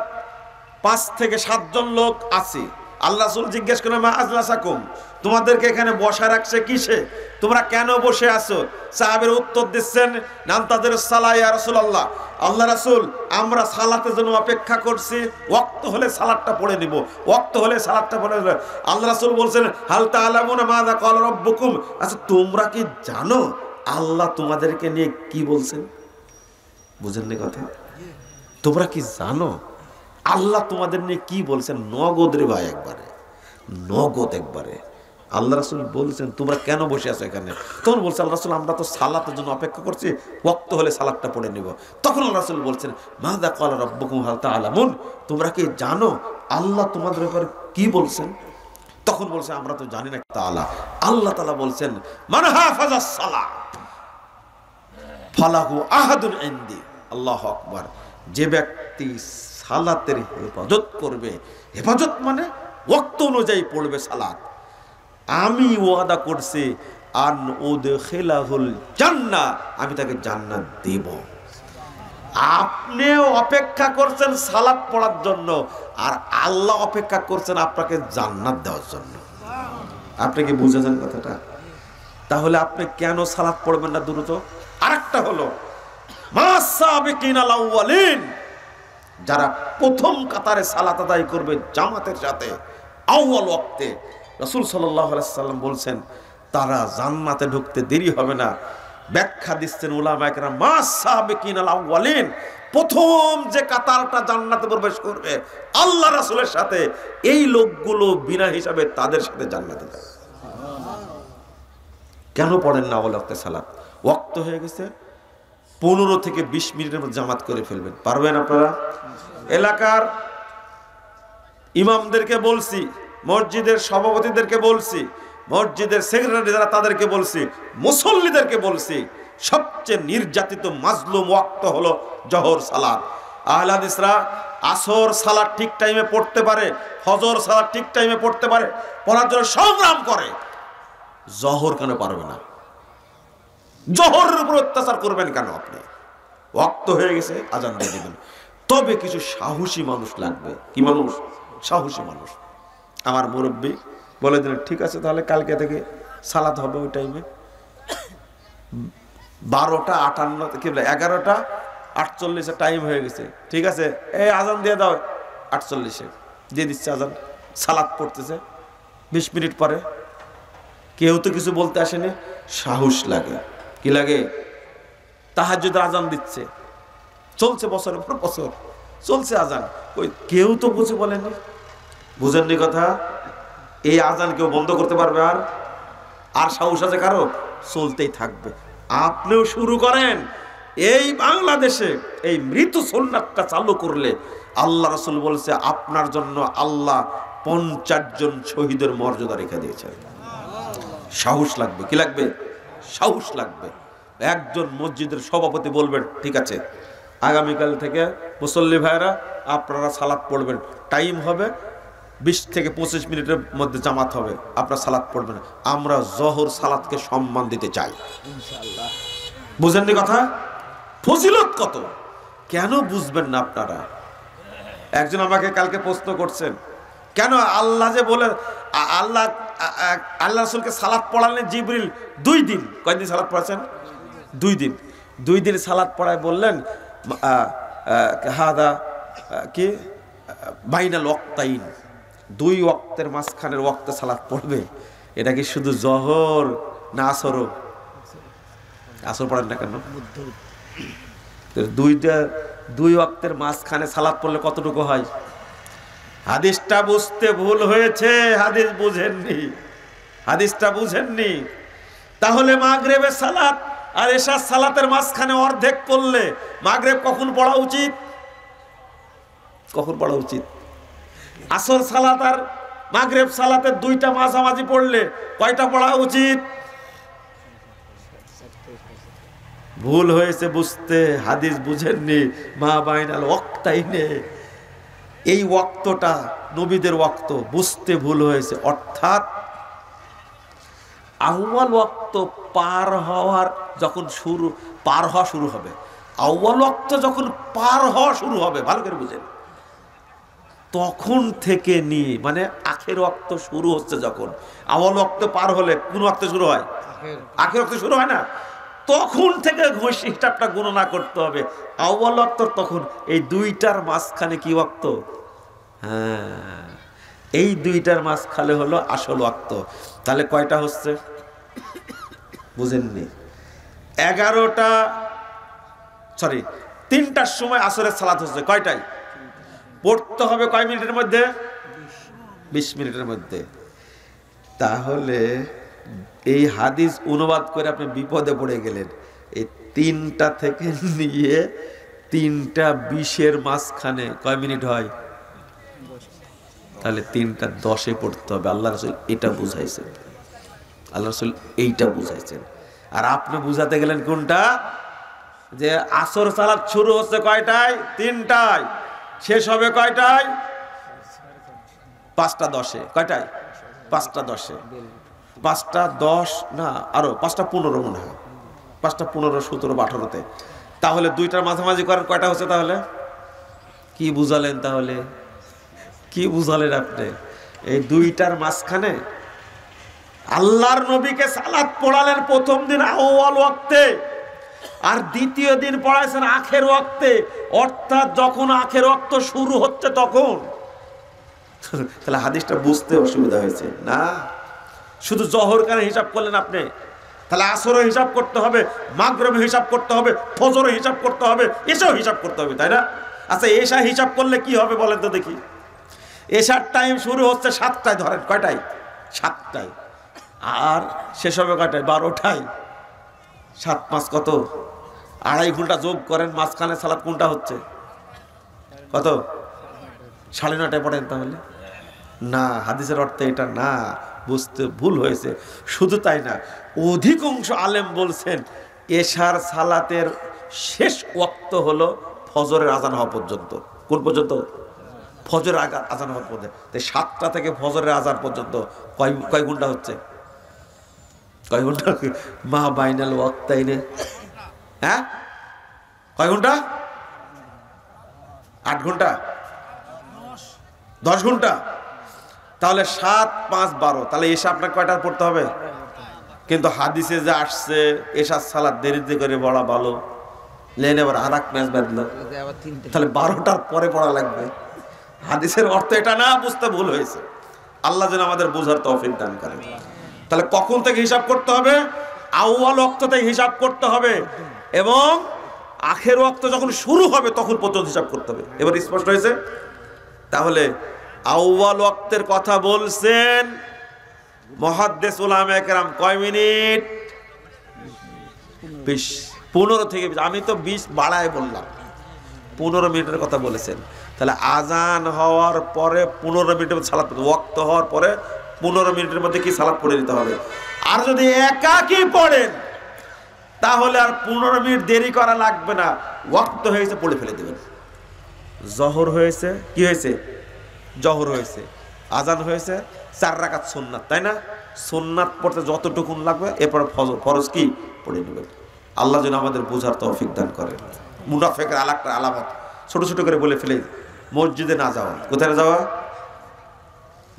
5 থেকে 7 জন লোক আছি, আল্লাহ রাসূল জিজ্ঞেস করলেন মা আজলাসাকুম, তোমাদেরকে এখানে বসা রাখছে কিসে, তোমরা কেন বসে আছো? সাহাবীরা উত্তর দিচ্ছেন নান্তাদের সালাহ ইয়া রাসূলুল্লাহ, আল্লাহ রাসূল আমরা সালাতের জন্য অপেক্ষা করছি, ওয়াক্ত হলে সালাতটা পড়ে নিব, ওয়াক্ত হলে সালাতটা পড়ে নেব। আল্লাহ রাসূল বলছেন হাল তাআলামুনা মাযা ক্বালা রাব্বুকুম, আচ্ছা তোমরা কি জানো আল্লাহ তোমাদেরকে নিয়ে কি বলছেন? বুঝেননি কথা? তোমরা কি জানো আল্লাহ তোমাদের নিয়ে কি বলছেন? নগদ রে ভাই, একবারে নগদ একবারে আল্লাহ রাসূল বলছেন তোমরা কেন বসে আছো এখানে? তখন বলছে আল্লাহ রাসূল আমরা তো সালাতের জন্য অপেক্ষা করছি, ওয়াক্ত হলে সালাতটা পড়ে নিব। তখন আল্লাহ রাসূল বলছেন মাযা ক্বালা রাব্বুকুম হাল তাআলামুন, তোমরা কি জানো আল্লাহ তোমাদের ব্যাপারে কি বলছেন? তখন বলছে আমরা তো জানি না। তাআলা আল্লাহ তাআলা বলছেন মান হাফাজাস সালাহ ফালাহু আহাদুন ইনদি, আল্লাহু আকবার, যে ব্যক্তি সালাতের হেফাজত করবে, হেফাজত মানে ওয়াক্ত অনুযায়ী পড়বে সালাত, আমি ওয়াদা করছি আন উদখিলাহুল জান্নাহ, আমি তাকে জান্নাত দেব। আপনিও অপেক্ষা করছেন সালাত পড়ার জন্য, আর আল্লাহ অপেক্ষা করছেন আপনাকে জান্নাত দেওয়ার জন্য। আপনি কি বুঝেছেন কথাটা? তাহলে আপনি কেন সালাত পড়বেন না দ্রুত? আরেকটা হলো মাসাবিকিনাল আউয়ালিন, যারা প্রথম কাতারে সালাত আদায় করবে জামাতের সাথে আউয়াল ওয়াক্তে, রাসূল সাল্লাল্লাহু আলাইহি সাল্লাম বলছেন তারা জান্নাতে ঢুকতে দেরি হবে না। ব্যাখ্যা দিচ্ছেন উলামায়ে কেরাম মাসাবিকিনাল আউয়ালিন, প্রথম যে কাতারটা জান্নাতে প্রবেশ করবে আল্লাহ রাসূলের সাথে, এই লোকগুলো বিনা হিসাবে তাদের সাথে জান্নাতে যাবে। কেন পড়েন না আউয়াল ওয়াক্তে সালাত? ওয়াক্ত হয়ে গেছে, 15 থেকে 20 মিনিটের মধ্যে জামাত করে ফেলবেন, পারবেন আপনারা? এলাকার ইমামদেরকে বলছি, মসজিদের সভাপতিদেরকে বলছি, মসজিদের সেক্রেটারি যারা তাদেরকে বলছি, মুসল্লিদেরকে বলছি, সবচেয়ে নির্যাতিত মাজলুম ওয়াক্ত হলো জোহর সালাত। আহলে হাদিসরা আসর সালাত ঠিক টাইমে পড়তে পারে, ফজর সালাত ঠিক টাইমে পড়তে পারে, পড়ার জন্য সংগ্রাম করে, জোহর কেন পারবে না? জোহরের উপর অত্যাচার করবেন কেন আপনি? ওয়াক্ত হয়ে গেছে, আজান দিয়ে দিবেন। তবে কিছু সাহসী মানুষ লাগবে। কি মানুষ? সাহসী মানুষ। আমার মুরব্বী বলে দিলেন ঠিক আছে তাহলে কালকে থেকে সালাত হবে ওই টাইমে, 12:58 কি বলে 11:48 টাইম হয়ে গেছে, ঠিক আছে এই আজান দিয়ে দাও, 48 দিয়ে দিচ্ছে আজান, সালাত পড়তেছে 20 মিনিট পরে। কেউ তো কিছু বলতে আসেনি, সাহস লাগে। কি লাগে? তাহাজ্জুদের আজান দিচ্ছে, চলছে বছরের পর বছর চলছে আজান, ওই কেউ তো কিছু বলেনি। বুঝেননি কথা? এই আজান কেউ বন্ধ করতে পারবে? আর সাহস আছে কারো? চলতেই থাকবে। আপনিও শুরু করেন। এই বাংলাদেশে এই মৃত সুন্নাতটা চালু করলে আল্লাহ রাসূল বলেছে আপনার জন্য আল্লাহ 50 জন শহীদের মর্যাদা রেখে দিয়েছেন। সাহস লাগবে। কি লাগবে? সাহস লাগবে। একজন মসজিদের সভাপতি বলবেন ঠিক আছে আগামীকাল থেকে মুসল্লি ভাইরা আপনারা সালাত পড়বেন, টাইম হবে 20 থেকে 25 মিনিটের মধ্যে জামাত হবে, আপনারা সালাত পড়বেন। আমরা জোহর সালাতকে সম্মান দিতে চাই। ইনশাআল্লাহ। বুঝেননি কথা? ফজিলত কত, কেন বুঝবেন না আপনারা? একজন আমাকে কালকে প্রশ্ন করছেন কেন আল্লাহ যে বলে আল্লাহ রাসূলকে সালাত পড়ালেন জিবরিল 2 দিন, কয়দিন সালাত পড়াছেন? 2 দিন। 2 দিন সালাত পড়ায় বললেন হাদা কি বাইনাল ওয়াক্তাইন, 2 ওয়াক্তের মাঝখানের ওয়াক্তে সালাত পড়বে। এটা কি শুধু জোহর না আসরও? আসর পড়েন না কেন? 2 ওয়াক্তের মাঝখানে সালাত পড়লে কতটুকু হয়? হাদিসটা বুঝতে ভুল হয়েছে, হাদিস বুঝেননি, হাদিসটা বুঝেননি। তাহলে মাগরিবের সালাত আর এশার সালাতের মাঝখানে অর্ধেক করলে মাগরিব কখন পড়া উচিত? কখন পড়া উচিত? আসর সালাত আর মাগরিব সালাতের 2টা মাঝামাঝি পড়লে কয়টা পড়া উচিত? ভুল হয়েছে বুঝতে, হাদিস বুঝেননি। মা বাইনাল ওয়াক্তাইনে, এই ওয়াক্তটা নবীদের ওয়াক্ত, বুঝতে ভুল হয়েছে। অর্থাৎ আউয়াল ওয়াক্ত পার হওয়ার যখন পার হওয়া শুরু হবে, আউয়াল ওয়াক্ত যখন পার হওয়া শুরু হবে, ভালো করে বুঝেন, তখন থেকে নিয়ে মানে আখের ওয়াক্ত শুরু হচ্ছে যখন, আওয়াল ওয়াক্ত পার হলে কোন ওয়াক্ত শুরু হয়? আখের ওয়াক্ত শুরু হয় না, তখন থেকে হিসাবটা গণনা করতে হবে। আউয়াল ওয়াক্ত তখন, এই দুইটার মাঝখানে কি ওয়াক্ত? হ্যাঁ, এই দুইটার মাঝখানে হলো আসল ওয়াক্ত। তাহলে কয়টা হচ্ছে বুঝেননি? 3টার সময় আসরের সালাত হচ্ছে, কয়টায় পড়তে হবে? কয় মিনিটের মধ্যে? 20 মিনিটের মধ্যে। তাহলে এই হাদিস অনুবাদ করে আপনি বিপদে পড়ে গেলেন। এই 3টা থেকে নিয়ে 3টা 20-এর মাঝখানে কয় মিনিট হয়? তাহলে 3টা 10-এ পড়তে হবে। আল্লাহ রাসূল এটা বুঝাইছেন, আল্লাহ রাসূল এইটা বুঝাইছেন। আর আপনি বুঝাতে গেলেন কোনটা? যে আসর সালাত শুরু হচ্ছে কয়টায়? 3টায়, শেষ হবে কয়টায়? 5টা 10-এ। কয়টায়? 5টা 10-এ। 5টা 10 না, আরো 5টা 15 মনে হয়, 5টা 15, 17, 18-তে। তাহলে 2টার মাঝামাঝি করেন, কয়টা হচ্ছে? তাহলে কি বুঝালেন? তাহলে কি বুঝালেন আপনি? এই 2টার মাঝখানে আল্লাহর নবীকে সালাত পড়ালেন প্রথম দিন আউয়াল ওয়াক্তে, আর দ্বিতীয় দিন পড়াইছেন আখের ওয়াক্তে, অর্থাৎ যখন আখের ওয়াক্ত শুরু হচ্ছে তখন। তাহলে হাদিসটা বুঝতে অসুবিধা হয়েছে না? শুধু জহর কেন হিসাব করলেন আপনি? তাহলে আসরও হিসাব করতে হবে, মাগরিব হিসাব করতে হবে, ফজরও হিসাব করতে হবে, এসাও হিসাব করতে হবে, তাই না? আচ্ছা, এসা হিসাব করলে কি হবে বলেন তো দেখি? এসার টাইম শুরু হচ্ছে 7টায়, ধরেন কয়টায়? 7টায়, আর শেষ হবে কয়টায়? 12টায়। 7 5 কত? 2.5 ঘন্টা যোগ করেন, মাঝখানে সালাত কোনটা হচ্ছে? কত? 9:30টায় পড়েন। তাহলে না, হাদিসের অর্থে এটা না, বুঝতে ভুল হয়েছে। শুধু তাই না, অধিকাংশ আলেম বলছেন এশার সালাতের শেষ ওয়াক্ত হলো ফজরের আজান হওয়া পর্যন্ত। কোন পর্যন্ত? ফজরের আজান হওয়া পর্যন্ত। তাই 7টা থেকে ফজরের আজান পর্যন্ত কয় ঘন্টা হচ্ছে? কয় ঘন্টা? মা বাইনাল ওয়াক্তাইনে, হ্যাঁ, কয় ঘন্টা? 8 ঘন্টা, 10 ঘন্টা। তাহলে 7 5 12, তাহলে এসা আপনার কয়টার পড়তে হবে? কিন্তু হাদিসে যে আসছে এশার সালাত দেরিতে করে পড়া ভালো, লেন আবার আর এক ম্যাচ বাঁধলো, তাহলে 12টার পরে পড়া লাগবে। হাদিসের অর্থ এটা না, বুঝতে ভুল হয়েছে। আল্লাহ যেন আমাদের বোঝার তৌফিক দান করেন। তাহলে কখন থেকে হিসাব করতে হবে? আউয়াল ওয়াক্ত থেকে হিসাব করতে হবে, এবং আখের ওয়াক্ত যখন শুরু হবে তখন পর্যন্ত হিসাব করতে হবে। এবার স্পষ্ট হয়েছে? তাহলে আউয়াল ওয়াক্তের কথা বলছেন মুহাদ্দিস উলামায়ে কেরাম কয় মিনিট? 15 থেকে 20। আমি তো 20 বাড়ায় বললাম, 15 মিনিটের কথা বলেছেন। তাহলে আজান হওয়ার পরে 15 মিনিটের সালাত, ওয়াক্ত হওয়ার পরে 15 মিনিটের মধ্যে কি সালাত পড়ে নিতে হবে। আর যদি একাকি পড়েন তাহলে আর 15 মিনিট দেরি করা লাগবে না, ওয়াক্ত হয়েছে পড়ে ফেলে দেবেন। জহর হয়েছে, কি হয়েছে? জহর হয়েছে, আজান হয়েছে, 4 রাকাত সুন্নাত, তাই না? সুন্নাত পড়তে যতটুকুন লাগবে এরপর ফরজ কি পড়ে নেবেন। আল্লাহ যেন আমাদের বোঝার তৌফিক দান করেন। মুনাফিকের আরেকটা আলামত ছোট ছোট করে বলে ফেলে, মসজিদে না যাওয়া। কোথায় না যাওয়া?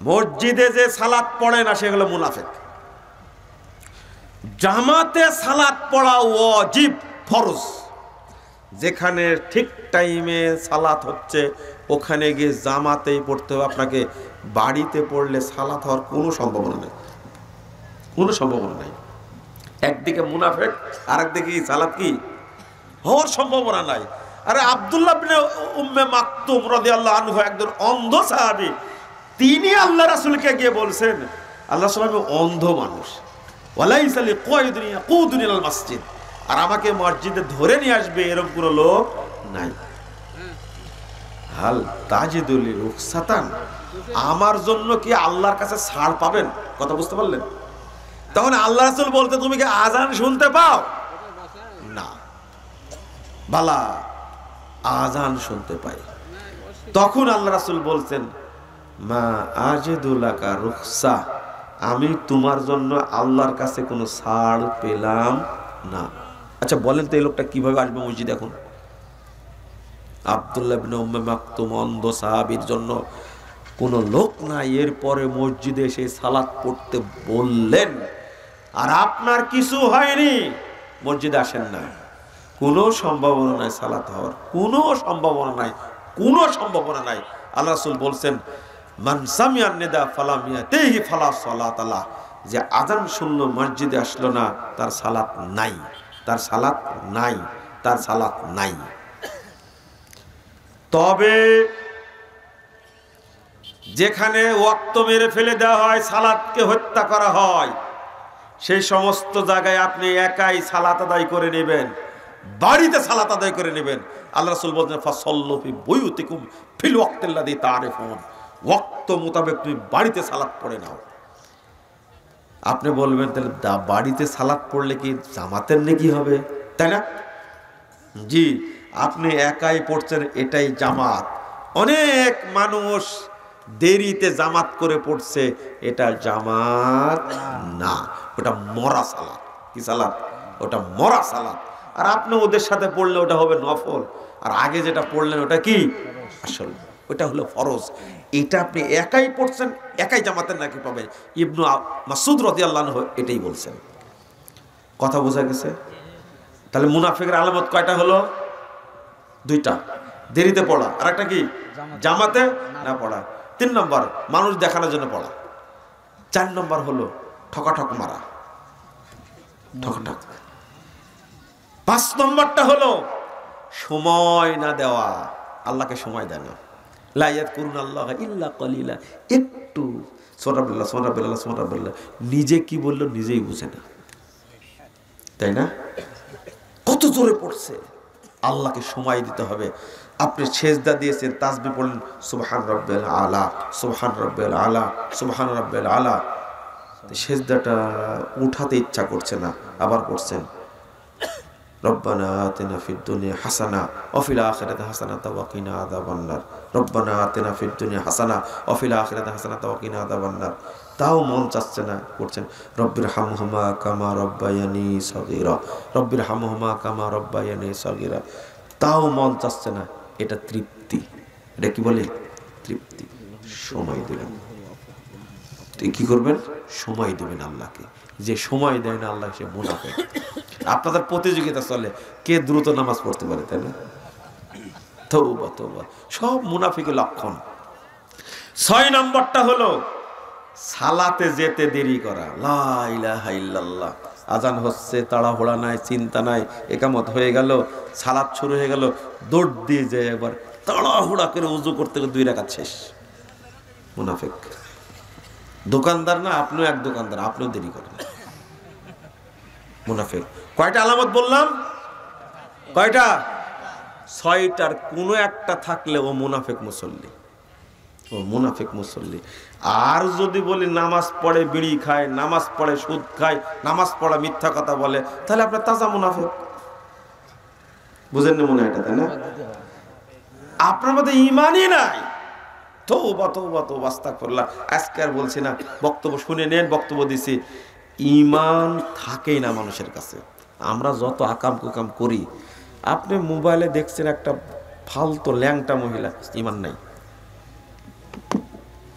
মসজিদে যে সালাত পড়ে না সেগুলো মুনাফিক। জামাতে সালাত পড়া ওয়াজিব, ফরজ। যেখানে ঠিক টাইমে সালাত হচ্ছে ওখানে গিয়ে জামাতেই পড়তে হবে আপনাকে। বাড়িতে পড়লে সালাত হওয়ার কোনো সম্ভাবনা নেই, কোনো সম্ভাবনা নেই। একদিকে মুনাফিক, আরেকদিকে সালাত কি হওয়ার সম্ভাবনা নাই। আরে আব্দুল্লাহ ইবনে উম্মে মাকতুম রাদিয়াল্লাহু আনহু একজন অন্ধ সাহাবী, তিনি আল্লাহ রাসূলকে গিয়ে বলছেন, আল্লাহ রাসূল আমি অন্ধ মানুষ, ওয়ালাইসা লিকায়দুনি ইয়াকুদুনি ইলাল মসজিদ, আর আমাকে মসজিদে ধরে নিয়ে আসবে এরকম কোনো লোক নাই। হাল তাজিদুলি রুখসাতান, আমার জন্য কি আল্লাহর কাছে ছাড় পাবেন? কথা বুঝতে পারলেন? তখন আল্লাহ রাসূল বলতে, তুমি কি আজান শুনতে পাও? না। বালা, আজান শুনতে পাই। তখন আল্লাহ রাসূল বলছেন, মা আজিদুলাকা রুখসা, আমি তোমার জন্য আল্লাহর কাছে কোনো ছাড় পেলাম না। আচ্ছা বলেন তো এই লোকটা কিভাবে আসবে মসজিদে এখন? আব্দুল্লাহ ইবনে উম্মে মাকতুম অন্ধ সাহাবীর জন্য কোন লোক নাই, এরপরে মসজিদে এসে সালাত পড়তে বললেন, আর আপনার কিছু হয়নি, মসজিদে আসেন না, কোনো সম্ভাবনা নাই সালাত হওয়ার, কোনো সম্ভাবনা নাই, কোনো সম্ভাবনা নাই। আল্লাহ রাসূল বলছেন, মান সামিআন নিদা ফালাম ইয়াতিহি ফালা সালাত আলাহ, যে আযান শুনলো মসজিদে আসলো না, তার সালাত নাই, তার সালাত নাই, তার সালাত নাই। তবে যেখানে ওয়াক্ত মেরে ফেলে দেওয়া হয়, সালাতকে হত্যা করা হয়, সেই সমস্ত জায়গায় আপনি একাই সালাত আদায় করে নেবেন, বাড়িতে সালাত আদায় করে নেবেন। আল্লাহ রাসূল বলেন, ফাসাল্লু ফি বুয়ুতিকুম ফিল ওয়াক্তিল্লাযী তারিফুন, ওয়াক্ত মোতাবেক তুমি বাড়িতে সালাত পড়ে নাও। আপনি বলবেন, তাহলে বাড়িতে সালাত পড়লে কি জামাতের নেকি হবে, তাই না? জি, আপনি একাই পড়ছেন, এটাই জামাত। অনেক মানুষ দেরিতে জামাত করে পড়ছে, এটা জামাত না, ওটা মরা সালাত। কি সালাত? ওটা মরা সালাত। আর আপনি ওদের সাথে পড়লে ওটা হবে নফল, আর আগে যেটা পড়লেন ওটা কি আসল, ওটা হলো ফরজ। এটা আপনি একাই পড়ছেন, একাই জামাতের নাকি পাবেন। ইবনু মাসউদ রাদিয়াল্লাহু আনহু এটাই বলছেন। কথা বোঝা গেছে? তাহলে মুনাফিকের আলামত কয়টা হলো? দুইটা, দেরিতে পড়া, আর একটা কি জামাতে না পড়া। 3 নম্বর মানুষ দেখানোর জন্য পড়া। 4 নম্বর হলো ঠকাঠক মারা, ঠকাঠক। 5 নম্বরটা হলো সময় না দেওয়া, আল্লাহকে সময় দেয় না। লা ইয়াযকুরুনাল্লাহা ইল্লা কলিলা, একটু সুবহানাল্লাহ সুবহানাল্লাহ সুবহানাল্লাহ, নিজে কি বললো নিজেই বুঝে না, তাই না? কত জোরে পড়ছে। আল্লাহকে সময় দিতে হবে। আপনি সেজদা দিয়েছেন, তাসবিহ পড়লেন, সুবহান রাব্বিল আলা, সুবহান রাব্বিল আলা, সুবহান রাব্বিল আলা, সেজদাটা উঠাতে ইচ্ছা করছে না, আবার পড়ছেন রব্বানা আতিনা ফিদ দুনিয়া হাসানা ওয়া ফিল আখিরাতি হাসানাতাও ওয়া কিনা আযাবান নার, রব্বানা আতিনা ফিদ দুনিয়া হাসানা ওয়া ফিল আখিরাতি হাসানাতাও ওয়া কিনা আযাবান নার। তাও মন চাচ্ছে না, করছেন রব্বির হামহুমা কামা রব্বায়ানি সগীরা, রব্বির হামহুমা কামা রব্বায়ানি সগীরা, তাও মন চাচ্ছে না। এটা তৃপ্তি, এটা কি বলে? তৃপ্তি। সময় দিবেন, কি করবেন? সময় দিবেন আল্লাহকে। যে সময় দেয় না আল্লাহ, সে মুনাফিক। আপনাদের প্রতিযোগিতা চলে কে দ্রুত নামাজ পড়তে পারে, তাই না? তওবা তওবা, সব মুনাফিকের লক্ষণ। 6 নম্বরটা হলো সালাতে যেতে দেরি করা। লা ইলাহা ইল্লাল্লাহ, আজান হচ্ছে, তাড়াহুড়া নাই, চিন্তা নাই, একামত হয়ে গেল, সালাত শুরু হয়ে গেল, দৌড় দিয়ে যায়, এবার তাড়াহুড়া করে ওযু করতে 2 রাকাত শেষ। মুনাফিক। দোকানদার না, আপনিও এক দোকানদার, আপনিও দেরি করেন। মুনাফিক। কয়টা আলামত বললাম? কয়টা? 6টার কোনো একটা থাকলে ও মুনাফিক মুসল্লি, ও মুনাফিক মুসল্লি। আর যদি বলি নামাজ পড়ে বিড়ি খায়, নামাজ পড়ে সুদ খায়, নামাজ পড়ে মিথ্যা কথা বলে, তাহলে আপনার তাজা মুনাফিক। বুঝেননি মনে হয় এটা, তাই না? আপনার মধ্যে ঈমানই নাই। তওবা তওবা তওবা, আস্তাগফিরুল্লাহ। আজকে আর বলছি না, বক্তব্য শুনে নেন, বক্তব্য দিছি। ঈমান থাকেই না মানুষের কাছে। আমরা যত আকাম কুকাম করি, আপনি মোবাইলে দেখছেন একটা ফালতু ল্যাংটা মহিলা, ঈমান নাই।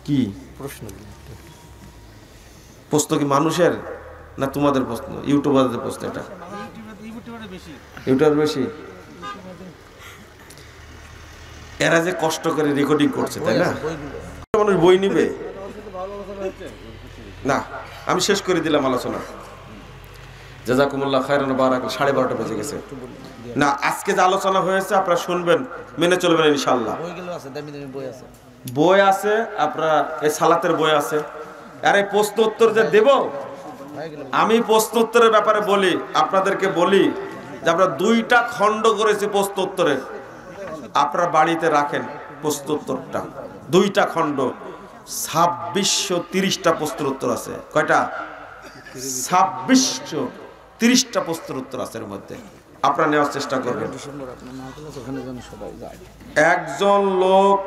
কি প্রশ্ন? প্রশ্ন কি মানুষের না তোমাদের প্রশ্ন? ইউটিউবারদের প্রশ্ন। এটা ইউটিউবার বেশি। এরা যে কষ্ট করে রেকর্ডিং করছে, তাই না? মানুষ বই নিবে না। আমি শেষ করে দিলাম আলোচনা। জাযাকুমুল্লাহ খায়রান, বারাকাল্লাহ। 12:30 বেজে গেছে না। আজকে যে আলোচনা হয়েছে আপনারা শুনবেন, মেনে চলবেন ইনশাআল্লাহ। বই আছে আপনারা, এই সালাতের বই আছে। আর এই প্রশ্ন উত্তর যে দেব, আমি প্রশ্ন উত্তরের ব্যাপারে বলি, আপনাদেরকে বলি যে আমরা 2টা খণ্ড করেছি প্রশ্ন উত্তরের, আপনারা বাড়িতে রাখেন প্রশ্ন উত্তরটা। 2টা খণ্ড, 2630টা প্রশ্নের উত্তর আছে। কয়টা? 2630টা প্রশ্নের উত্তর আছে এর মধ্যে। আপনারা নেওয়ার চেষ্টা করবেন। একজন লোক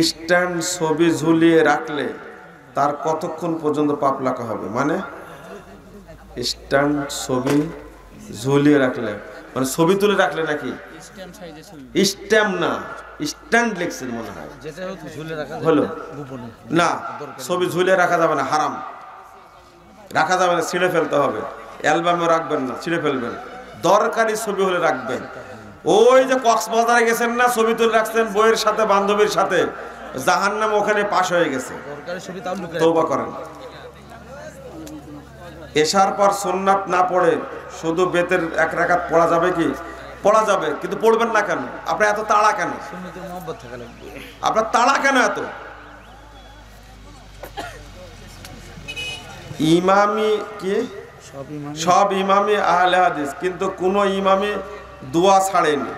স্ট্যান্ড ছবি ঝুলিয়ে রাখলে তার কতক্ষণ পর্যন্ত পাপ লেখা হবে? মানে স্ট্যান্ড ছবি ঝুলিয়ে রাখলে মানে ছবি তুলে রাখলে নাকি? স্ট্যাম্প না, স্ট্যান্ড লিখছেন মনে হয়। যেটা ঝুলে রাখা হলো গোপনে না, ছবি ঝুলে রাখা যাবে না, হারাম। রাখা যাবে না, ছিঁড়ে ফেলতে হবে। অ্যালবামে রাখবেন না, ছিঁড়ে ফেলবেন। দরকারি ছবি হলে রাখবেন। ওই যে কক্সবাজারে গেছেন না, ছবি তুলে রাখছেন বইয়ের সাথে, বান্ধবীর সাথে, জাহান্নাম ওখানে পাশ হয়ে গেছে। দরকারি ছবি তাও লুকিয়ে তওবা করেন। এশার পর সুন্নাত না পড়ে শুধু বেতের এক রাকাত পড়া যাবে কি? পড়া যাবে, কিন্তু পড়বেন না কেন? আপনার এত তাড়া কেন? সুন্নতের মহব্বত থাকা লাগবে। আপনার তাড়া কেন এত? ইমামি কি? সব ইমামি আহলে হাদিস, কিন্তু কোন ইমামি দোয়া ছাড়েনি।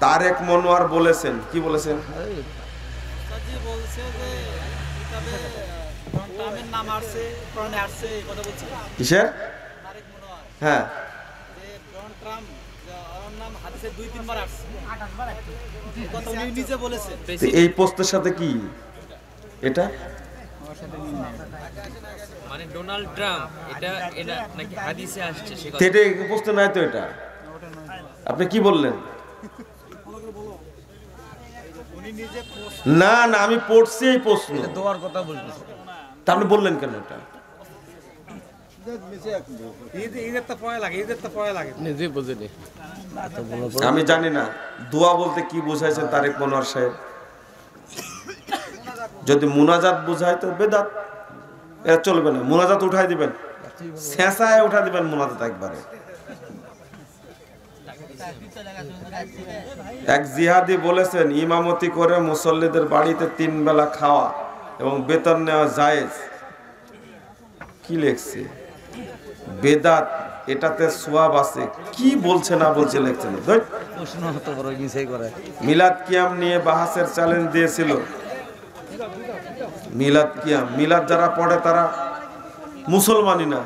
তারেক মনোয়ার বলেছেন, কি বলেছেন? কিসের? হ্যাঁ, এই পোস্টের সাথে কি এটা? মানে ডোনাল্ড ট্রাম্প এটা এটা নাকি হাদিসে আসছে সে কথা। এটা পোস্টে নাই তো এটা। আপনি কি বললেন? না না, আমি পড়ছি এই প্রশ্ন। দোয়ার কথা বলতেছে। তা আপনি বললেন কেন এটা? নিজে বুঝেনি। আমি জানি না দোয়া বলতে কি বুঝাইছেন তারেক মনোয়ার সাহেব। যদি মুনাজাত বুঝায় তো বেদাত, এটা চলবে না। মুনাজাত উঠাই দিবেন, ছেঁচায় উঠা দিবেন মুনাজাত একবারে। এক জিহাদি বলেছেন, ইমামতি করে মুসল্লিদের বাড়িতে 3 বেলা খাওয়া এবং বেতন নেওয়া জায়েজ। কি লেখছে? বেদাত, এটাতে সোয়াব আছে। কি বলছে না বলছে লেখছেন। প্রশ্ন হতো বড় মিছাই করে। মিলাদ কিয়াম নিয়ে বাহাসের চ্যালেঞ্জ দিয়েছিল। মিলাদ কিয়াম, মিলাদ যারা পড়ে তারা মুসলমানই না।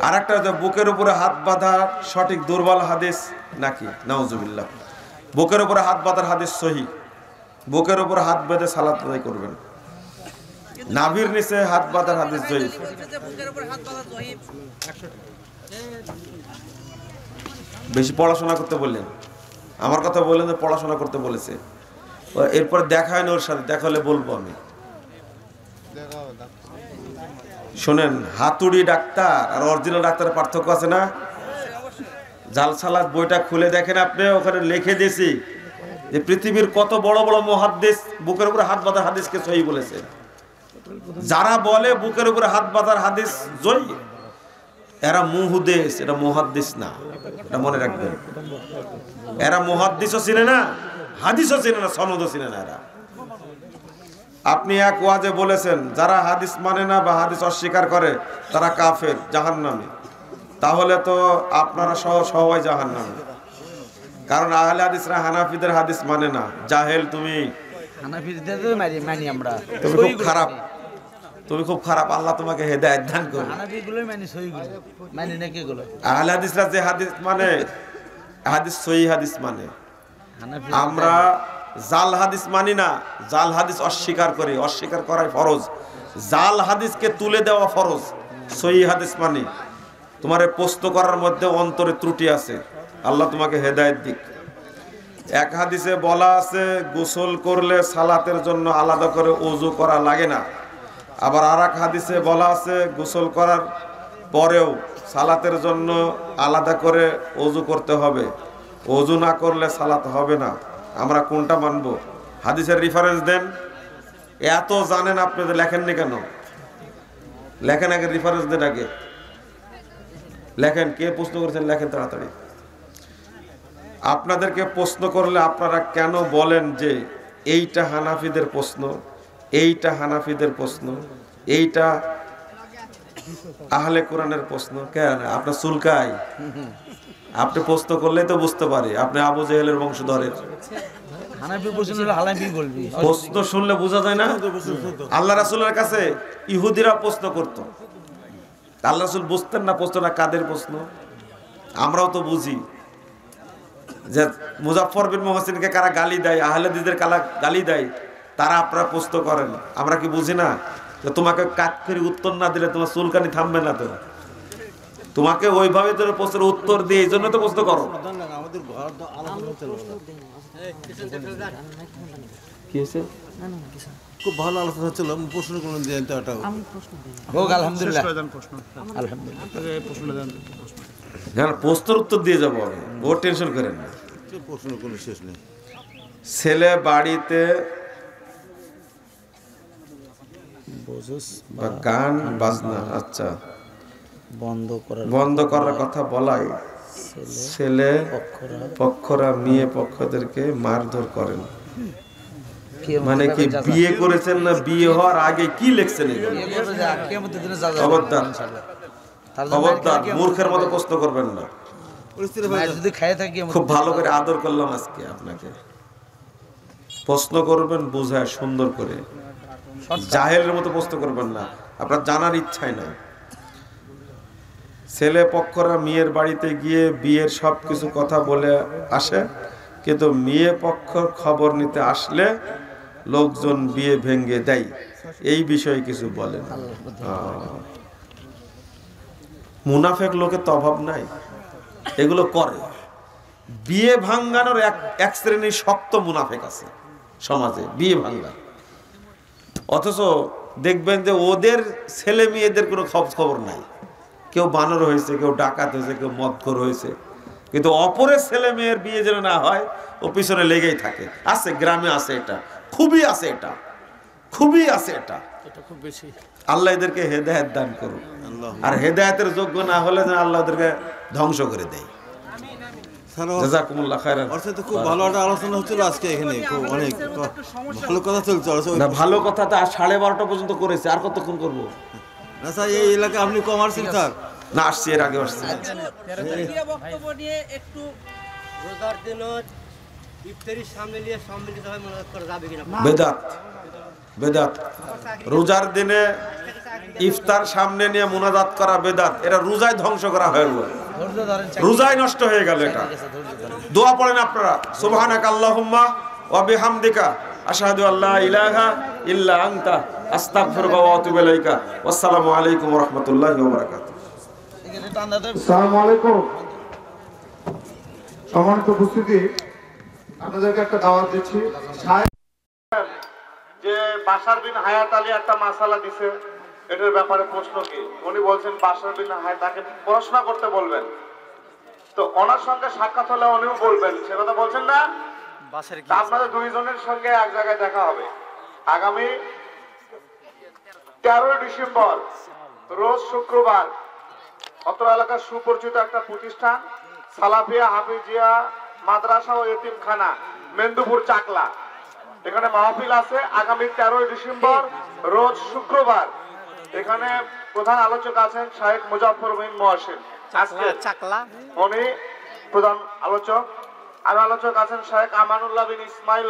আর একটা বুকের উপরে হাত বাঁধা সঠিক দুর্বল হাদিস নাকি? নাউজুবিল্লাহ। বুকের উপরে হাত বাঁধার হাদিস সহিহ। বুকের উপরে হাত বেঁধে সালাত আদায় করবেন। নাভির নিচে হাত বাঁধার হাদিস জয়ীফ। বেশি পড়াশোনা করতে বললেন, আমার কথা বললেন যে পড়াশোনা করতে বলেছে। এরপর দেখা হয় না ওর সাথে, দেখা হলে বলবো আমি। শোনেন, হাতুড়ি ডাক্তার আর অরিজিনাল ডাক্তারের পার্থক্য আছে না? জাল সালাত বইটা খুলে দেখেন আপনি, ওখানে লিখে দিয়েছি যে পৃথিবীর কত বড় বড় মুহাদ্দিস বুকের উপরে হাত বাঁধার হাদিসকে সহিহ বলেছে। যারা বলে বুকের উপরে হাত বাঁধার হাদিস জয়ী, এরা মুহাদ্দিস, এরা মুহাদ্দিস না। এটা মনে রাখবেন। এরা মুহাদ্দিসও চিনে না, হাদিসও চিনে না, সনদও চিনে না এরা। আপনি এক ওয়াজে বলেছেন যারা হাদিস মানে না বা হাদিস অস্বীকার করে তারা কাফের, জাহান্নামী। তাহলে তো আপনারা সবাই জাহান্নামী। কারণ আহলে হাদিসরা হানাফিদের হাদিস মানে না। জাহেল তুমি, হানাফিদের মানি আমরা। তুমি খুব খারাপ, তুমি খুব খারাপ। আল্লাহ তোমাকে হেদায়েত দান করুন। হানাফিগুলোই মানি, সহিগুলো মানি না। কি গুলো? আহলে হাদিসরা যে হাদিস মানে, হাদিস সহিহ হাদিস মানে। আমরা জাল হাদিস মানি না, জাল হাদিস অস্বীকার করি। অস্বীকার করাই ফরজ, জাল হাদিসকে তুলে দেওয়া ফরজ। সহিহ হাদিস মানি। তোমার প্রশ্ন করার মধ্যে অন্তরে ত্রুটি আছে, আল্লাহ তোমাকে হেদায়েত দিক। এক হাদিসে বলা আছে গোসল করলে সালাতের জন্য আলাদা করে ওযু করা লাগে না। আবার আর এক হাদিসে বলা আছে গোসল করার পরেও সালাতের জন্য আলাদা করে ওযু করতে হবে। ওযু না করলে সালাত হবে না। আমরা কোনটা মানব? হাদিসের রেফারেন্স দেন। এত জানেন আপনাদের, লেখেননি কেন? লেখেন আগে, রেফারেন্স দেন আগে। লেখেন, কে প্রশ্ন করেছেন লেখেন তাড়াতাড়ি। আপনাদেরকে প্রশ্ন করলে আপনারা কেন বলেন যে এইটা হানাফিদের প্রশ্ন, এইটা হানাফিদের প্রশ্ন, এইটা আহলে কোরআনের প্রশ্ন? কেন আপনার চুলকায়? আপনি প্রশ্ন করলেই তো বুঝতে পারি আপনি আবু জেহেলের বংশধরের। হানাফি প্রশ্ন হলো হানাফি বলবি। প্রশ্ন শুনলে বোঝা যায় না? আল্লাহ রাসূলের কাছে ইহুদিরা প্রশ্ন করত, আল্লাহ রাসূল বুঝতেন না প্রশ্নটা কাদের প্রশ্ন। আমরাও তো বুঝি। যে মুজাফফর বিন মুহসিনকে কারা গালি দেয়, আহলে হাদিসদের কারা গালি দেয়, তারা আপনারা প্রশ্ন করেন। আমরা কি বুঝি না যে তোমাকে কাট করে উত্তর না দিলে তোমার চুলকানি থামবে না? তো তোমাকে ওইভাবে তোর প্রশ্নের উত্তর দিয়ে এই জন্য তো প্রশ্ন করো। কি হয়েছে? খুব ভালো আলোচনা হচ্ছিল, প্রশ্ন কোনো দেন তো এটা হোক আলহামদুলিল্লাহ। আলহামদুলিল্লাহ। হ্যাঁ, প্রশ্নের উত্তর দিয়ে যাবো আমি, ও টেনশন করেন না। প্রশ্ন কোনো শেষ নেই। ছেলে বাড়িতে বা গান বাজনা আচ্ছা বন্ধ করার কথা বলায় ছেলে পক্ষরা মেয়ে পক্ষদেরকে মারধর করেন। মানে কি বিয়ে করেছেন না বিয়ে হওয়ার আগে কি লিখছেন? খবরদার, খবরদার, মূর্খের মতো প্রশ্ন করবেন না। খুব ভালো করে আদর করলাম আজকে আপনাকে। প্রশ্ন করবেন বুঝায় সুন্দর করে, জাহেলের মতো প্রশ্ন করবেন না, আপনার জানার ইচ্ছাই নাই। ছেলে পক্ষরা মেয়ের বাড়িতে গিয়ে বিয়ের সবকিছু কথা বলে আসে, কিন্তু মেয়ে পক্ষ খবর নিতে আসলে লোকজন বিয়ে ভেঙে দেয়। এই বিষয়ে কিছু বলেন। মুনাফেক লোকের তো অভাব নাই, এগুলো করে। বিয়ে ভাঙ্গানোর এক শ্রেণীর শক্ত মুনাফেক আছে সমাজে, বিয়ে ভাঙ্গার। অথচ দেখবেন যে ওদের ছেলে মেয়েদের কোনো খবর নাই। কেউ বানর হয়েছে, কেউ ডাকাত হয়েছে, কেউ মদখোর হয়েছে, কিন্তু অপরের ছেলে মেয়ের বিয়ে যেন না হয় ও পিছনে লেগেই থাকে। আছে, গ্রামে আছে, এটা খুবই আছে, এটা খুবই আছে, এটা খুব বেশি। আল্লাহ এদেরকে হেদায়েত দান করুন, আর হেদায়েতের যোগ্য না হলে যেন আল্লাহ ওদেরকে ধ্বংস করে দেয়। জাযাকুমুল্লাহ খায়রান। খুব ভালো একটা আলোচনা হচ্ছিল আজকে এখানে, খুব অনেক ভালো কথা চলছে। না, ভালো কথা তো 12:30 পর্যন্ত করেছে, আর কতক্ষণ করবো? না স্যার, এই এলাকায় আপনি কম আসছেন স্যার? না, আসছি, এর আগে আসছি। বক্তব্য নিয়ে একটু রোজার দিন ইফতারির সামনে নিয়ে সম্মিলিতভাবে মোনাজাত করা যাবে কিনা? বেদাত, বেদাত। রোজার দিনে ইফতার সামনে নিয়ে মুনাজাত করা বেদাত। এটা রোজায় ধ্বংস করা হয়ে গেল, রোজায় নষ্ট হয়ে গেল। এটা দোয়া পড়েন আপনারা, সুবহানাকা আল্লাহুম্মা ওয়া বিহামদিকা আশহাদু আল্লা ইলাহা ইল্লা আনতা আস্তাগফিরুকা ওয়া আতুবু ইলাইকা। আসসালামু আলাইকুম ওয়া রাহমাতুল্লাহি ওয়া বারাকাতুহু। আসসালামু আলাইকুম। সম্মানিত উপস্থিতি, আপনাদেরকে একটা দাওয়াত দিচ্ছি। যে বাশার বিন হায়াত আলী একটা মাসালা দিছে, এটার ব্যাপারে প্রশ্ন কি? উনি বলছেন বাশার বিন হায়াত তাকে পড়াশোনা করতে বলবেন, তো ওনার সঙ্গে সাক্ষাৎ হলে উনিও বলবেন, সে কথা বলছেন না? আপনাদের দুইজনের সঙ্গে এক জায়গায় দেখা হবে আগামী 13 ডিসেম্বর রোজ শুক্রবার। অত্র এলাকার সুপরিচিত একটা প্রতিষ্ঠান সালাফিয়া হাফিজিয়া মাদ্রাসা ও এতিমখানা, মেন্দুপুর চাকলা, এখানে মাহফিল আছে আগামী 13 ডিসেম্বর রোজ শুক্রবার। এখানে প্রধান আলোচক আছেন শাহেখ মুজাফফর বিন মুহসিন, আজকে উনি প্রধান আলোচক। আর আলোচক আছেন শাহেখ আমানুল্লাহ বিন ইসমাইল।